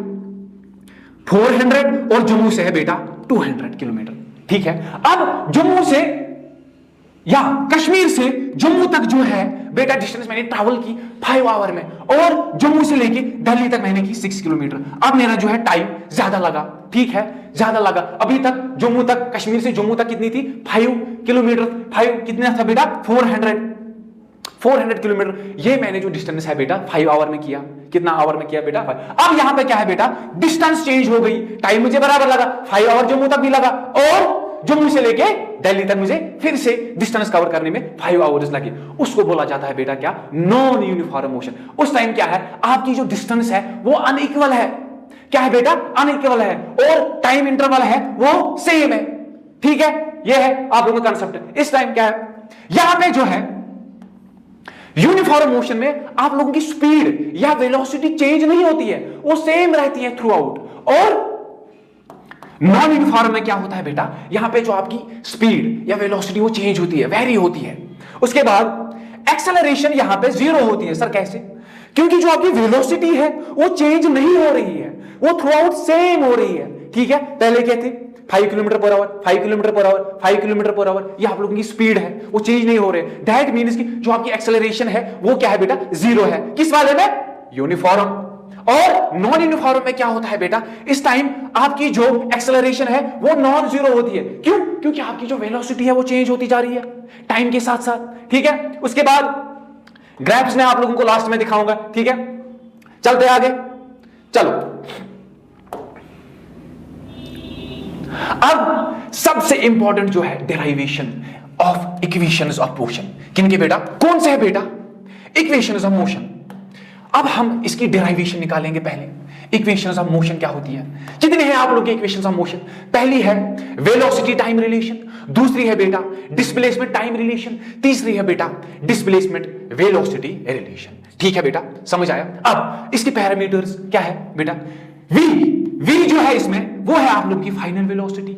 400 और जम्मू से है बेटा 200 किलोमीटर, ठीक है। अब जम्मू से या कश्मीर से जम्मू तक जो है बेटा डिस्टेंस मैंने ट्रैवल की 5 आवर में, और जम्मू से लेके दिल्ली तक मैंने की 6 किलोमीटर। अब मेरा जो है टाइम ज्यादा लगा, ठीक है, ज्यादा लगा। अभी तक जम्मू तक, कश्मीर से जम्मू तक कितनी थी? 5 किलोमीटर। 5 कितना था बेटा? 400 किलोमीटर। ये मैंने जो डिस्टेंस है बेटा 5 आवर में किया। कितना आवर में किया बेटा? 5। अब यहां पे क्या है बेटा? डिस्टेंस चेंज हो गई, टाइम मुझे बराबर लगा, 5 आवर जम्मू तक भी लगा, और जम्मू से लेके दिल्ली तक मुझे फिर से डिस्टेंस कवर करने में 5 आवर्स लगे। उसको बोला जाता है बेटा क्या? Non uniform motion. उस टाइम क्या है? आपकी जो डिस्टेंस है वो अनइक्वल है। क्या है बेटा? अनइक्वल है, और टाइम इंटरवल है वो सेम है, ठीक है। ये है आप लोगों का कंसेप्ट। इस टाइम क्या है? यहां पे जो है यूनिफॉर्म मोशन में आप लोगों की स्पीड या वेलोसिटी चेंज नहीं होती है, वो सेम रहती है थ्रू आउट। और नॉन यूनिफॉर्म में क्या होता है बेटा? यहां पे जो आपकी स्पीड या वेलोसिटी वो चेंज होती है, वेरी होती है। उसके बाद एक्सेलरेशन यहां पे 0 होती है। सर कैसे? क्योंकि जो आपकी वेलोसिटी है वो चेंज नहीं हो रही है, वो थ्रू आउट सेम हो रही है, ठीक है। पहले क्या थे? 5 kilometre per our, 5 kilometre per our, 5 kilometre per our. ये आप लोगों की स्पीड है, वो चेंज नहीं हो रहे। दैट मीन्स कि जो आपकी एक्सेलरेशन है वो क्या है बेटा? 0 है। किस वाले में? यूनिफॉर्म। और नॉन यूनिफॉर्म में क्या होता है बेटा? इस टाइम आपकी जो एक्सेलरेशन है वो नॉन जीरो होती है। क्यों? क्योंकि आपकी जो वेलोसिटी है वो चेंज होती जा रही है टाइम के साथ साथ, ठीक है। उसके बाद ग्राफ्स में आप लोगों को लास्ट में दिखाऊंगा, ठीक है। चलते आगे, चलो। अब सबसे इंपॉर्टेंट जो है derivation of equations of motion. किनके बेटा? कौन से है बेटा? Equations of motion. अब हम इसकी डेरिवेशन निकालेंगे। पहले इक्वेशंस ऑफ मोशन क्या होती है? कितने हैं आप लोग के इक्वेशंस ऑफ मोशन? पहली है वेलोसिटी टाइम रिलेशन, दूसरी है बेटा डिस्प्लेसमेंट टाइम रिलेशन, तीसरी है बेटा डिस्प्लेसमेंट वेलोसिटी रिलेशन। ठीक है बेटा, समझ आया? अब इसके पैरामीटर्स क्या है बेटा? v जो है इसमें वो है आप लोगों की फाइनल वेलोसिटी,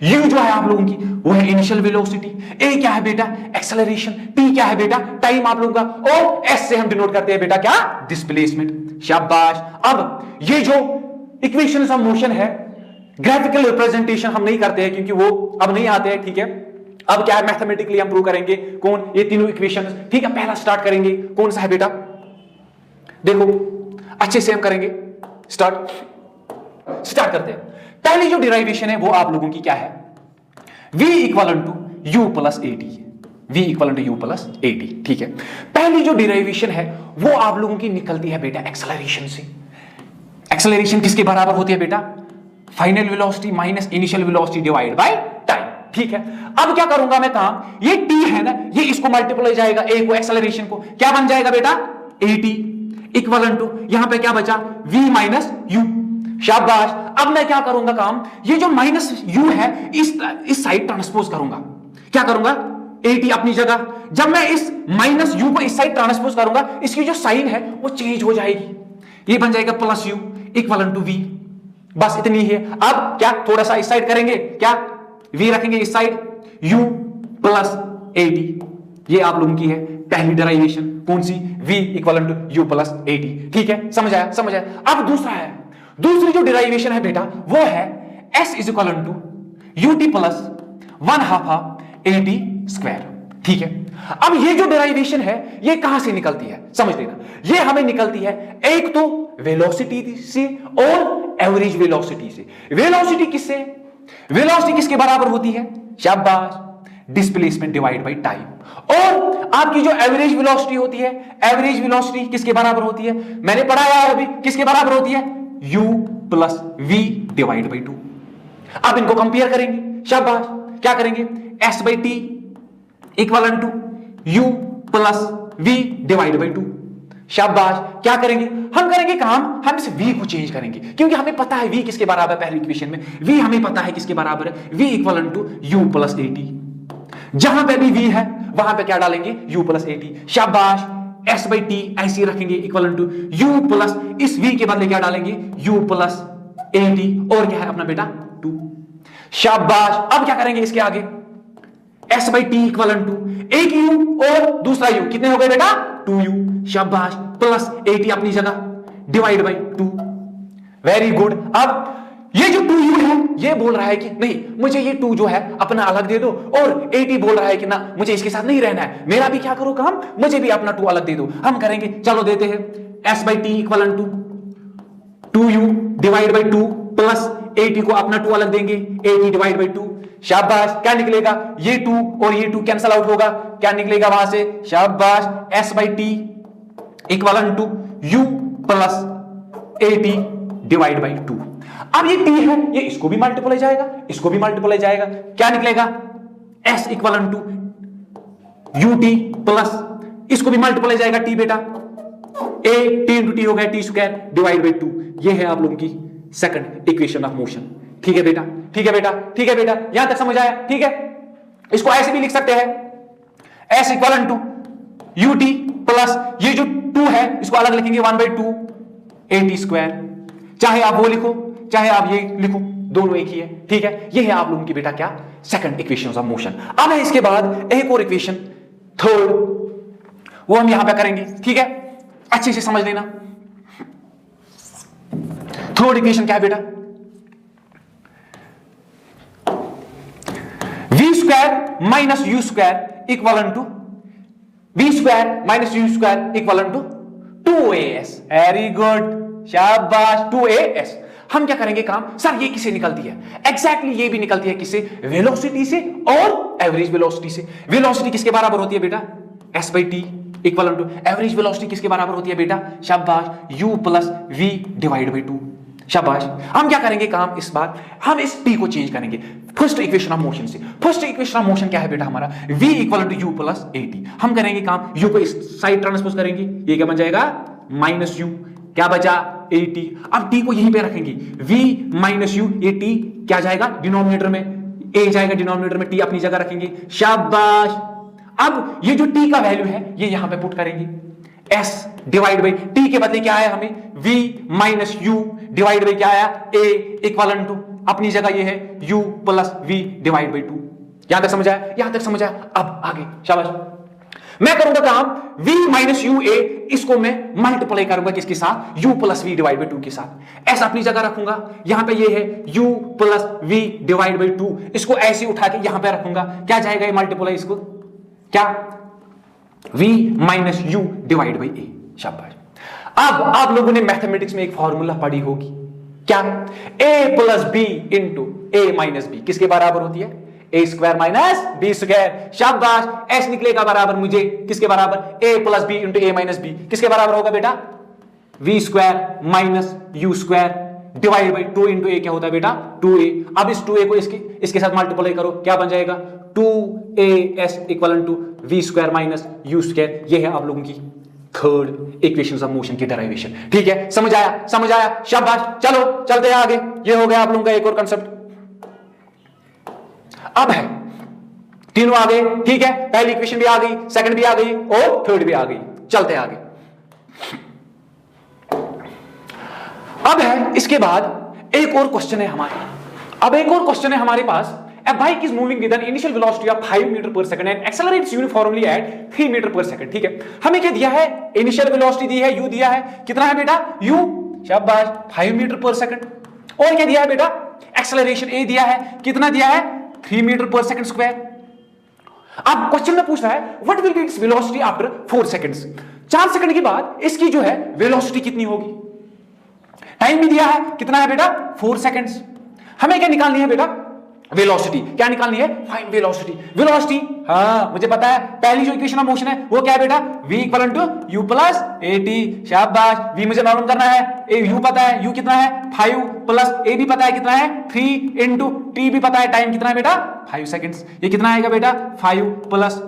u जो है आप लोगों की वो है इनिशियल वेलोसिटी, a क्या है बेटा एक्सेलरेशन, t क्या है बेटा टाइम आप लोगों का, और s से हम डिनोट करते हैं बेटा क्या? डिस्प्लेसमेंट। शाबाश। अब ये जो इक्वेशंस ऑफ मोशन है ग्राफिकल रिप्रेजेंटेशन हम नहीं करते हैं क्योंकि वो अब नहीं आते हैं। ठीक है, अब क्या है मैथमेटिकली हम प्रूव करेंगे कौन? ये तीनों इक्वेशंस। ठीक है, पहला स्टार्ट करेंगे कौन सा है बेटा? देखो अच्छे से हम करेंगे स्टार्ट करते हैं। पहली जो डिराइवेशन है वो आप लोगों की क्या है? v equal to u plus a t, v equal to u plus a t. ठीक है, पहली जो डिराइवेशन है वो आप लोगों की निकलती है बेटा एक्सेलरेशन से। एक्सेलरेशन किसके बराबर होती है बेटा? Final velocity minus initial velocity divide by time. ठीक है, अब क्या करूंगा मैं काम? ये t है ना, ये इसको मल्टीप्लाई जाएगा a को, एक्सेलरेशन को, क्या बन जाएगा बेटा? at इक्वल टू यहां पे क्या बचा? v minus u। शाबाश। अब मैं क्या करूंगा काम? ये जो माइनस u है इस साइड ट्रांसपोज करूंगा। क्या करूंगा? at अपनी जगह, जब मैं इस माइनस u को इस साइड ट्रांसपोज करूंगा इसकी जो साइन है वो चेंज हो जाएगी, ये बन जाएगा plus u equal to v। बस इतनी ही है। अब क्या थोड़ा सा इस साइड करेंगे, क्या v रखेंगे इस साइड, u प्लस at। ये आप लोगों की है पहली डेरिवेशन, कौन सी? v equal to u plus at। ठीक है, समझ आया? समझ आया। अब दूसरा है, दूसरी जो डेरिवेशन है बेटा वो है s is equal to ut plus 1/2 at square. ठीक है, अब ये जो डेरिवेशन है ये कहां से निकलती है समझ लेना। ये हमें निकलती है एक तो वेलोसिटी से और एवरेज वेलोसिटी से। वेलोसिटी किससे? वेलोसिटी किसके बराबर होती है? शाबाश, डिस्प्लेसमेंट डिवाइड बाय टाइम। और आपकी जो एवरेज वेलोसिटी होती है, एवरेज वेलोसिटी किसके बराबर होती है? मैंने पढ़ाया अभी, किसके बराबर होती है? u plus v divide by 2। अब इनको कंपेयर करेंगे। शाबाश, क्या करेंगे? s by t equal to u plus v divide by 2। शाबाश, क्या करेंगे? हम करेंगे काम, हम इस v को चेंज करेंगे क्योंकि हमें पता है v किसके बराबर है। पहली इक्वेशन में v हमें पता है किसके बराबर है, v equal to u plus a t. जहां पे भी v है वहां पे क्या डालेंगे? u plus a t. शाबाश, s बाई टी ऐसे रखेंगे इक्वल टू u प्लस, इस v के बदले क्या डालेंगे? u प्लस ए टी, और क्या है अपना बेटा? 2। शाबाश, अब क्या करेंगे इसके आगे? s by t equal to एक u और दूसरा u, कितने हो गए बेटा? 2u। शाबाश, प्लस ए टी अपनी जगह डिवाइड बाई 2। Very good. अब ये जो 2u है ये बोल रहा है कि नहीं मुझे ये 2 जो है अपना अलग दे दो, और ए टी बोल रहा है कि ना मुझे इसके साथ नहीं रहना है, मेरा भी क्या करो काम, मुझे भी अपना 2 अलग दे दो। हम करेंगे, चलो देते हैं s by t equal to 2u divide by 2 plus a t को अपना 2 अलग देंगे, ए टी डिवाइड बाई 2। शाबाश, क्या निकलेगा? ये 2 और ये 2 कैंसल आउट होगा, क्या निकलेगा वहां से? शाबाश, s by t equal to u plus a t divide by 2। अब ये t है, ये इसको भी मल्टीप्लाई जाएगा, इसको भी मल्टीप्लाई जाएगा, क्या निकलेगा? s equal to ut plus, इसको भी मल्टीप्लाई जाएगा t बेटा, a t इंटू टी हो गया t स्क्वायर डिवाइड बाई 2। ये है आप लोगों की सेकंड इक्वेशन ऑफ मोशन। ठीक है बेटा, ठीक है बेटा, ठीक है बेटा, यहां तक समझ आया? ठीक है, इसको ऐसे भी लिख सकते हैं s equal to ut plus ये जो 2 है इसको अलग लिखेंगे 1/2 at स्क्वायर। चाहे आप वो लिखो चाहे आप ये लिखो, दोनों एक ही है। ठीक है, ये है आप लोगों की बेटा क्या? Second equation of motion. अब है इसके बाद एक और इक्वेशन थर्ड, वो हम यहां पे करेंगे। ठीक है, अच्छे से समझ लेना। थर्ड इक्वेशन क्या है बेटा? v square minus you square equal to v square minus you square equal to 2as। Very good, शाबाश, 2as। हम क्या करेंगे काम? सर ये किससे निकलती है? एग्जैक्टली ये भी निकलती है किससे? वेलोसिटी से और एवरेज वेलोसिटी से। वेलोसिटी किसके बराबर होती है बेटा? s by t equal to average velocity किसके बराबर होती है बेटा? शाबाश, u plus v divide by 2। शाबाश, हम क्या करेंगे काम इस बार? हम इस t को चेंज करेंगे फर्स्ट इक्वेशन ऑफ मोशन से। फर्स्ट इक्वेशन ऑफ मोशन क्या है बेटा हमारा? v equal to u plus a t. हम करेंगे काम, u को इस साइड ट्रांसपोज करेंगे, ये क्या बन जाएगा? माइनस u, क्या बचा? A T. अब टी को यहीं पे रखेंगे, v माइनस यू, ये टी क्या जाएगा डिनोमिनेटर में, ए जाएगा डिनोमिनेटर में, टी अपनी जगह रखेंगे, शाबाश। अब ये जो टी का वैल्यू है ये यहां पे पुट करेंगे, s डिवाइड बाई टी के बदले क्या आया हमें, v minus you divide by क्या आया, a इक्वल टू अपनी जगह ये है u plus v divide by 2। यहां तक समझ आया, यहां तक समझ आया। अब आगे शाबाश, मैं करूंगा काम v माइनस यू ए, इसको मैं मल्टीप्लाई करूंगा किसके साथ, u plus v divide by 2 के साथ। s अपनी जगह रखूंगा, यहां पे ये है u plus v divide by 2, इसको ऐसे उठा के यहां पे रखूंगा, क्या जाएगा ये मल्टीप्लाई, इसको क्या v minus you divide by A. शाबाश। अब आप लोगों ने मैथमेटिक्स में एक फॉर्मूला पढ़ी होगी, क्या, a plus B into A minus B किसके बराबर होती है, A square minus B square. शाबाश, एस निकलेगा बराबर मुझे किसके बराबर, A plus B into A minus B किसके बराबर होगा बेटा, V square minus you square divide by 2 into A क्या होता है बेटा 2a। अब इस 2a को इसके साथ मल्टीप्लाई करो, क्या बन जाएगा 2as equal to v square minus you square. ये है आप लोगों की थर्ड इक्वेशन ऑफ मोशन की डेरिवेशन। ठीक है, समझ आया, समझ आया, शाबाश। चलो चलते हैं आगे, ये हो गया आप लोगों का एक और कंसेप्ट। अब है तीनों आ गए, ठीक है, पहली इक्वेशन भी आ गई, सेकंड भी आ गई और थर्ड भी आ गई। चलते हैं आगे। अब है इसके बाद एक और क्वेश्चन है हमारे, अब एक और क्वेश्चन है हमारे पास। A bike is moving with an initial velocity of 5 metre per second and accelerates uniformly at 3 metre per second. ठीक है, हमें क्या दिया है, इनिशियल वेलोसिटी दी है, u दिया है, कितना है बेटा u, शाबाश 5 मीटर पर सेकंड। और क्या दिया है बेटा, एक्सेलरेशन a दिया है, कितना दिया है 3 मीटर पर सेकंड स्क्वायर। अब क्वेश्चन में पूछ रहा है what will B its velocity after 4 seconds, 4 second के बाद इसकी जो है वेलोसिटी कितनी होगी। टाइम भी दिया है, कितना है बेटा 4 सेकंड्स। हमें क्या निकालनी है बेटा, वेलोसिटी। क्या निकालनी है, फाइंड वेलोसिटी। वेलोसिटी हाँ मुझे पता है, पहली जो इक्वेशन ऑफ मोशन है वो क्या है बेटा, v equal to u plus a t. शाबाश, v मुझे मालूम करना है, u पता है, u कितना है 5 प्लस a भी पता है कितना है 3 इंटू t भी पता है, टाइम कितना है बेटा 5 सेकंड्स। ये कितना आएगा बेटा 5 प्लस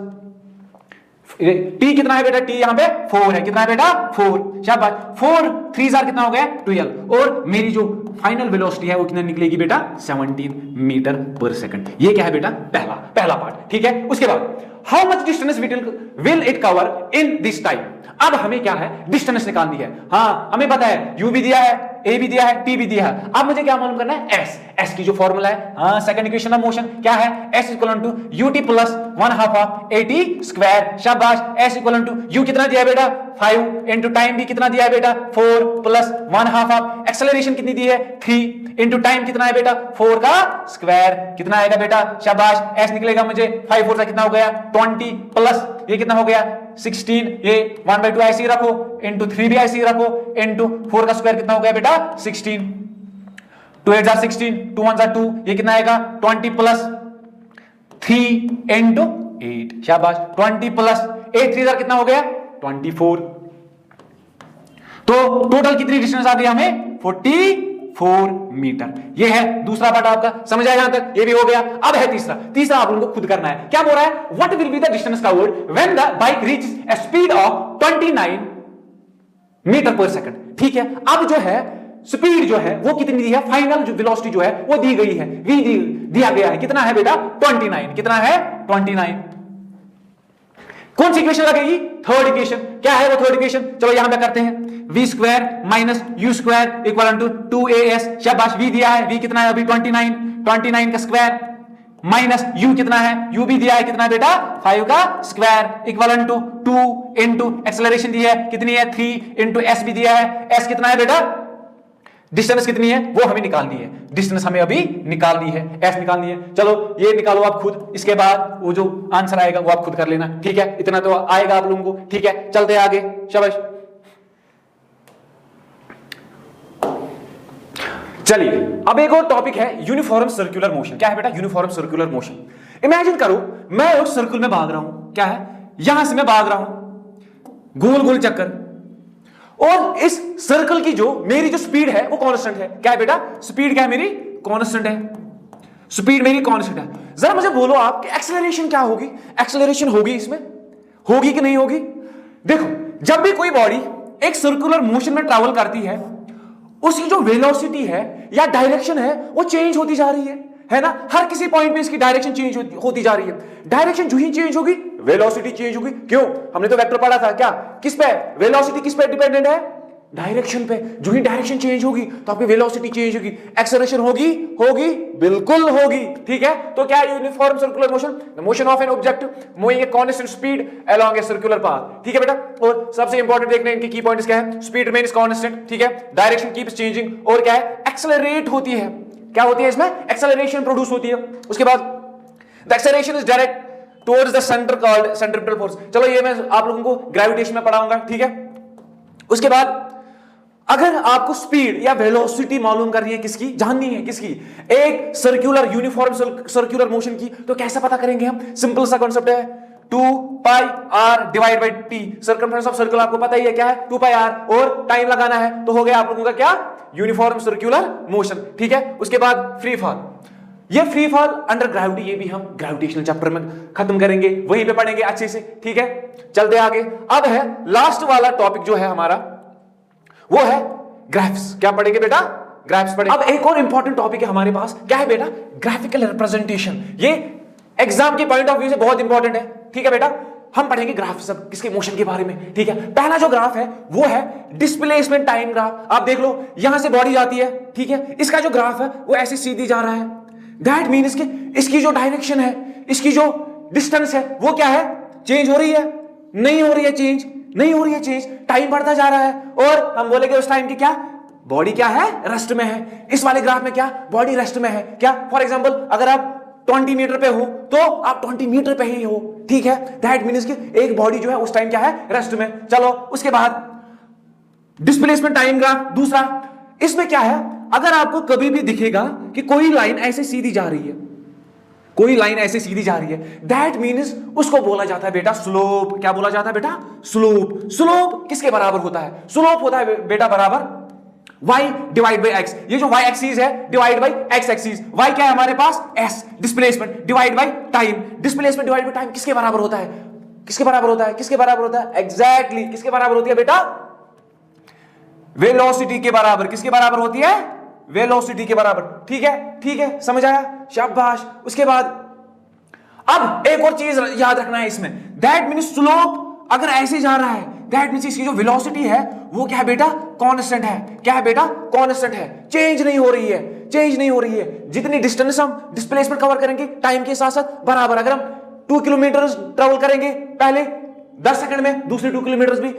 t कितना है बेटा, t यहां पे 4 है, कितना है बेटा 4। शाबाश, 4 3 कितना हो गया 12। और मेरी जो फाइनल वेलोसिटी है वो कितना निकलेगी बेटा 17 मीटर पर सेकंड। ये क्या है बेटा, पहला पार्ट। ठीक है, उसके बाद how much distance will it cover in this time. अब हमें क्या है, डिस्टेंस निकालनी है। हाँ हमें पता है u भी दिया है, a भी दिया है, t भी दिया है। अब मुझे क्या मालूम करना है, s की जो फॉर्मूला है, हाँ सेकंड इक्वेशन ऑफ मोशन क्या है, s equal to ut plus 1/2 of at square. शाबाश, s इक्वल टू u कितना दिया है बेटा 5 इंटू टाइम भी कितना दिया है बेटा 4 प्लस 1/2 ऑफ एक्सेलरेशन कितनी दी है 3 इंटू टाइम कितना है बेटा 4 का स्क्वायर। कितना आएगा बेटा, शाबाश, s निकलेगा मुझे 5 4 कितना हो गया 20 प्लस ये कितना हो गया 16, ये 1/2 ऐसे ही रखो, इंटू 3 भी ऐसे ही रखो, इंटू 4 का स्क्वायर कितना हो गया बेटा 16, 2 8 16, 2 1 2, ये कितना आएगा 20 प्लस 3 इंटू 8। शाबाश, 20 प्लस 8 3 कितना हो गया 24। तो टोटल कितनी डिस्टेंस आ गई हमें 44 मीटर। ये है दूसरा पार्ट आपका, समझ आया यहां तक, ये भी हो गया। अब है तीसरा आप लोगों को खुद करना है। क्या बोल रहा है, what will be the distance covered when the bike reaches a speed of 29 metre per second. ठीक है, अब जो है स्पीड जो है वो कितनी दी है, फाइनल जो वेलोसिटी जो है वो दी गई है, v दिया गया है, कितना है बेटा 29। कितना है 29। कौन सी इक्वेशन लगेगी, थर्ड इक्वेशन। क्या है वो थर्ड इक्वेशन, चलो यहां पे करते हैं, v square minus you square equal to 2as। शाबाश, v दिया है, v कितना है अभी 29 का स्क्वायर माइनस u कितना है, u भी दिया है, कितना है बेटा 5 का square equal to 2 into acceleration दी है कितनी है 3 इंटू s भी दिया है, s कितना है बेटा, डिस्टेंस कितनी है वो हमें निकालनी है, डिस्टेंस हमें अभी निकालनी है, s निकालनी है। चलो ये निकालो आप खुद, इसके बाद वो जो आंसर आएगा वो आप खुद कर लेना। ठीक है, इतना तो आएगा आप लोगों को। ठीक है, चलते हैं आगे, शाबाश। चलिए अब एक और टॉपिक है यूनिफॉर्म सर्कुलर मोशन। क्या है बेटा, यूनिफॉर्म सर्कुलर मोशन। इमेजिन करो मैं एक सर्कल में भाग रहा हूं, क्या है यहां से मैं भाग रहा हूं गोल गोल चक्कर, और इस सर्कल की जो मेरी जो स्पीड है वो कांस्टेंट है। क्या है बेटा, स्पीड क्या है मेरी कांस्टेंट है, स्पीड मेरी कांस्टेंट है। जरा मुझे बोलो आप कि एक्सेलरेशन क्या होगी, एक्सेलरेशन होगी इसमें, होगी कि नहीं होगी। देखो जब भी कोई बॉडी एक सर्कुलर मोशन में ट्रैवल करती है उसकी जो वेलोसिटी है या डायरेक्शन है वो चेंज होती जा रही है ना। हर किसी पॉइंट पे इसकी डायरेक्शन चेंज होती जा रही है। डायरेक्शन जो ही चेंज होगी वेलोसिटी चेंज होगी। क्यों? हमने तो वेक्टर पढ़ा था क्या, किस पे वेलोसिटी किस पे डिपेंडेंट है, डायरेक्शन पे। जो ही डायरेक्शन चेंज होगी तो आपकी वेलोसिटी चेंज होगी, एक्सेलरेशन होगी बिल्कुल होगी। ठीक है, तो क्या uniform circular motion, the motion of an object moving a constant speed along a circular path. ठीक है बेटा, और सबसे इंपॉर्टेंट देखना इनके की पॉइंट्स क्या है, स्पीड रिमेन्स कांस्टेंट, ठीक है, डायरेक्शन कीप्स चेंजिंग, और क्या है, एक्सेलरेट होती है। क्या होती है इसमें, एक्सेलरेशन प्रोड्यूस होती है। उसके बाद the acceleration is direct towards the centre called centripetal force. चलो ये मैं आप लोगों को ग्रेविटेशन में पढ़ाऊंगा। ठीक है, उसके बाद अगर आपको स्पीड या वेलोसिटी मालूम करनी है, किसकी जाननी है, किसकी, एक सर्कुलर यूनिफॉर्म सर्कुलर मोशन की, तो कैसे पता करेंगे हम, सिंपल सा कॉन्सेप्ट है 2 pi R divide by T. Circumference of circle आपको पता ही है क्या है, 2 पाई आर, और टाइम लगाना है तो हो गया आप लोगों का क्या, यूनिफॉर्म सर्कुलर मोशन। ठीक है, उसके बाद फ्री फॉल, ये फ्री फॉल अंडर ग्रेविटी, ये भी हम ग्रेविटेशनल चैप्टर में खत्म करेंगे, वहीं पे पढ़ेंगे अच्छे से। ठीक है, चलते आगे। अब है लास्ट वाला टॉपिक जो है हमारा, वो है ग्राफ्स। क्या पढ़ेंगे बेटा, ग्राफ्स पढ़ेंगे। अब एक और इंपॉर्टेंट टॉपिक है हमारे पास, क्या है बेटा, ग्राफिकल रिप्रेजेंटेशन। ये एग्जाम के पॉइंट ऑफ व्यू से बहुत इंपॉर्टेंट है। ठीक है बेटा, हम पढ़ेंगे ग्राफ सब किसके, मोशन के बारे में। ठीक है, पहला जो ग्राफ है वो है डिस्प्लेसमेंट टाइम ग्राफ। आप देख लो, यहां से बॉडी जाती है, ठीक है, इसका जो ग्राफ है वो ऐसे सीधी जा रहा है। दैट मीन्स कि इसकी जो डायरेक्शन है, इसकी जो डिस्टेंस है वो क्या है, चेंज हो रही है, नहीं हो रही है चेंज, नहीं हो रही है चेंज, टाइम बढ़ता जा रहा है। और हम बोलेंगे उस टाइम की क्या, बॉडी क्या है, रेस्ट में है। इस वाले ग्राफ में क्या, बॉडी रेस्ट में है। क्या, फॉर एग्जांपल अगर आप 20 मीटर पे हो तो आप 20 मीटर पे ही हो। ठीक है, दैट मीन्स कि एक बॉडी जो है उस टाइम क्या है, रेस्ट में। चलो उसके बाद डिस्प्लेसमेंट टाइम ग्राफ दूसरा, इसमें क्या है, अगर आपको कभी भी दिखेगा कि कोई लाइन ऐसे सीधी जा रही है, कोई लाइन ऐसे सीधी जा रही है, दैट मीन्स उसको बोला जाता है बेटा स्लोप। क्या बोला जाता है बेटा, स्लोप। स्लोप किसके बराबर होता है, स्लोप होता है बेटा बराबर y डिवाइड बाई x। ये जो y एक्सिस है divide by x axis, y क्या है हमारे पास, s, displacement divide by time. Displacement divide by time किसके बराबर होता है, किसके बराबर होता है, किसके बराबर होता है, एग्जैक्टली किसके बराबर होती है बेटा, वेलोसिटी के बराबर। किसके बराबर होती है, वेलोसिटी के बराबर। ठीक है, ठीक है, समझ आया, शाबाश। उसके बाद अब एक और चीज याद रखना है इसमें, दैट मीन्स स्लोप अगर ऐसे जा रहा है, दैट मीन्स इसकी जो वेलोसिटी है वो क्या है बेटा, कांस्टेंट है। क्या है बेटा, कांस्टेंट है, चेंज नहीं हो रही है, चेंज नहीं हो रही है। जितनी डिस्टेंस हम डिस्प्लेसमेंट कवर करेंगे टाइम के साथ साथ बराबर, अगर हम 2 किलोमीटर ट्रेवल करेंगे पहले 10 सेकंड में, दूसरे 2 किलोमीटर भी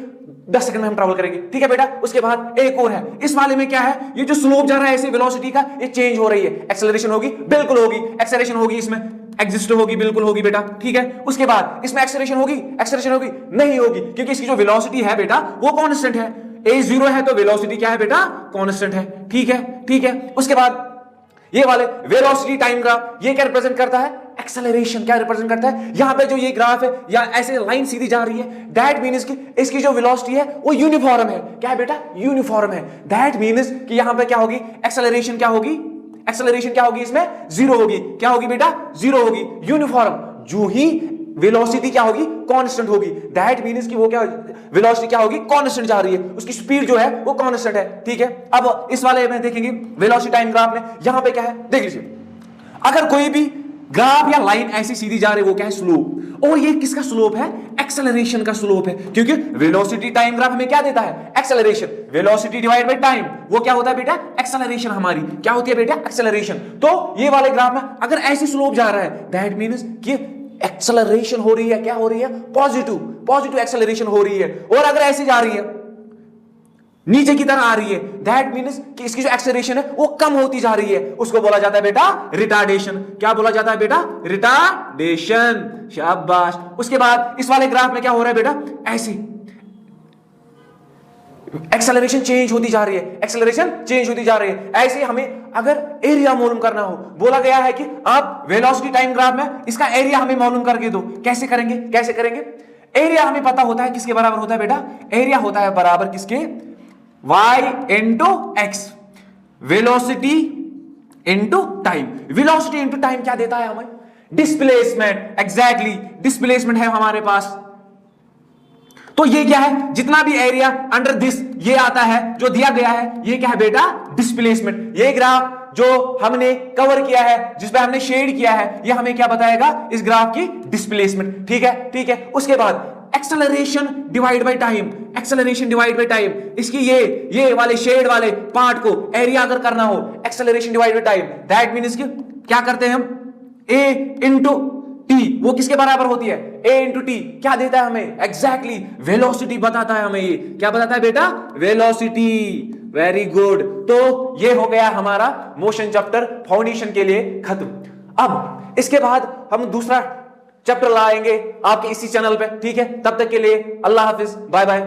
10 सेकंड में हम ट्रैवल करेंगे। ठीक है बेटा, उसके बाद एक और है, इस वाले में क्या है, ये जो स्लोप जा रहा है ऐसे वेलोसिटी का, ये चेंज हो रही है। एक्सेलरेशन होगी, बिल्कुल होगी, एक्सेलरेशन होगी, इसमें एग्जिस्ट होगी, बिल्कुल होगी बेटा। ठीक है, उसके बाद इसमें एक्सेलरेशन होगी, एक्सेलरेशन होगी, नहीं होगी, क्योंकि इसकी जो वेलोसिटी है बेटा वो कांस्टेंट है। a0 है तो वेलोसिटी क्या है बेटा, कांस्टेंट है। ठीक है, ठीक है, उसके बाद ये वाले वेलोसिटी टाइम ग्राफ, ये क्या रिप्रेजेंट करता है, एक्सेलरेशन। क्या रिप्रेजेंट करता है, यहां पे जो ये ग्राफ है या ऐसे लाइन सीधी जा रही है, दैट मीन्स कि इसकी जो वेलोसिटी है वो यूनिफॉर्म है। क्या है बेटा, यूनिफॉर्म है। दैट मीन्स कि यहां पे क्या होगी, एक्सेलरेशन क्या होगी, एक्सेलरेशन क्या होगी, इसमें 0 होगी। क्या होगी बेटा, 0 होगी, यूनिफॉर्म। जो ही वेलोसिटी क्या होगी, कांस्टेंट होगी। दैट मीन्स कि वो क्या, वेलोसिटी क्या होगी, कांस्टेंट जा रही है, उसकी स्पीड जो है वो कांस्टेंट है। ठीक है, अब इस वाले में देखेंगे वेलोसिटी टाइम ग्राफ में, यहां पे क्या है देख लीजिए, अगर कोई भी ग्राफ या लाइन ऐसी सीधी जा रही है वो क्या है, स्लोप। और ये किसका स्लोप है, एक्सेलरेशन का स्लोप है, क्योंकि वेलोसिटी टाइम ग्राफ हमें क्या देता है, acceleration. Velocity divide by time वो क्या होता है बेटा, एक्सेलरेशन हमारी क्या होती है बेटा, एक्सेलरेशन। तो ये वाले ग्राफ में अगर ऐसी स्लोप जा रहा है, दैट मीन्स कि एक्सेलरेशन हो रही है। क्या हो रही है, पॉजिटिव, पॉजिटिव एक्सेलरेशन हो रही है। और अगर ऐसी जा रही है, नीचे की तरह आ रही है, दैट मीन्स कि इसकी जो एक्सेलरेशन है वो कम होती जा रही है, उसको बोला जाता है बेटा रिटार्डेशन। क्या बोला जाता है बेटा, रिटार्डेशन। शाबाश। उसके बाद इस वाले ग्राफ में क्या हो रहा है बेटा, ऐसी एक्सेलरेशन चेंज होती जा रही है, एक्सेलरेशन चेंज होती जा रही है। ऐसे हमें अगर एरिया मालूम करना हो, बोला गया है कि आप वेलोसिटी टाइम ग्राफ में इसका एरिया हमें मालूम करके दो। कैसे करेंगे, कैसे करेंगे, एरिया हमें पता होता है किसके बराबर होता है बेटा, एरिया होता है बराबर किसके, y into x, velocity into time. Velocity into time क्या देता है हमें, डिस्प्लेसमेंट। एग्जैक्टली, डिस्प्लेसमेंट है हमारे पास, तो ये क्या है, जितना भी एरिया अंडर दिस ये आता है जो दिया गया है, ये क्या है बेटा, डिस्प्लेसमेंट। ये ग्राफ जो हमने कवर किया है, जिस पे हमने शेड किया है, ये हमें क्या बताएगा, इस ग्राफ की डिस्प्लेसमेंट। ठीक है, ठीक है। उसके बाद acceleration divide by time, acceleration divide by time, इसकी ये वाले शेड वाले पार्ट को एरिया अगर करना हो, acceleration divide by time, that means कि क्या करते हैं हम, a इंटू टी, वो किसके बराबर होती है, a इंटू टी। क्या देता है हमें, एग्जैक्टली वेलोसिटी बताता है हमें। ये क्या बताता है बेटा, वेलोसिटी। Very good. तो ये हो गया हमारा मोशन चैप्टर फाउंडेशन के लिए खत्म। अब इसके बाद हम दूसरा चैप्टर लाएंगे आपके इसी चैनल पे। ठीक है, तब तक के लिए अल्लाह हाफिज, बाय बाय।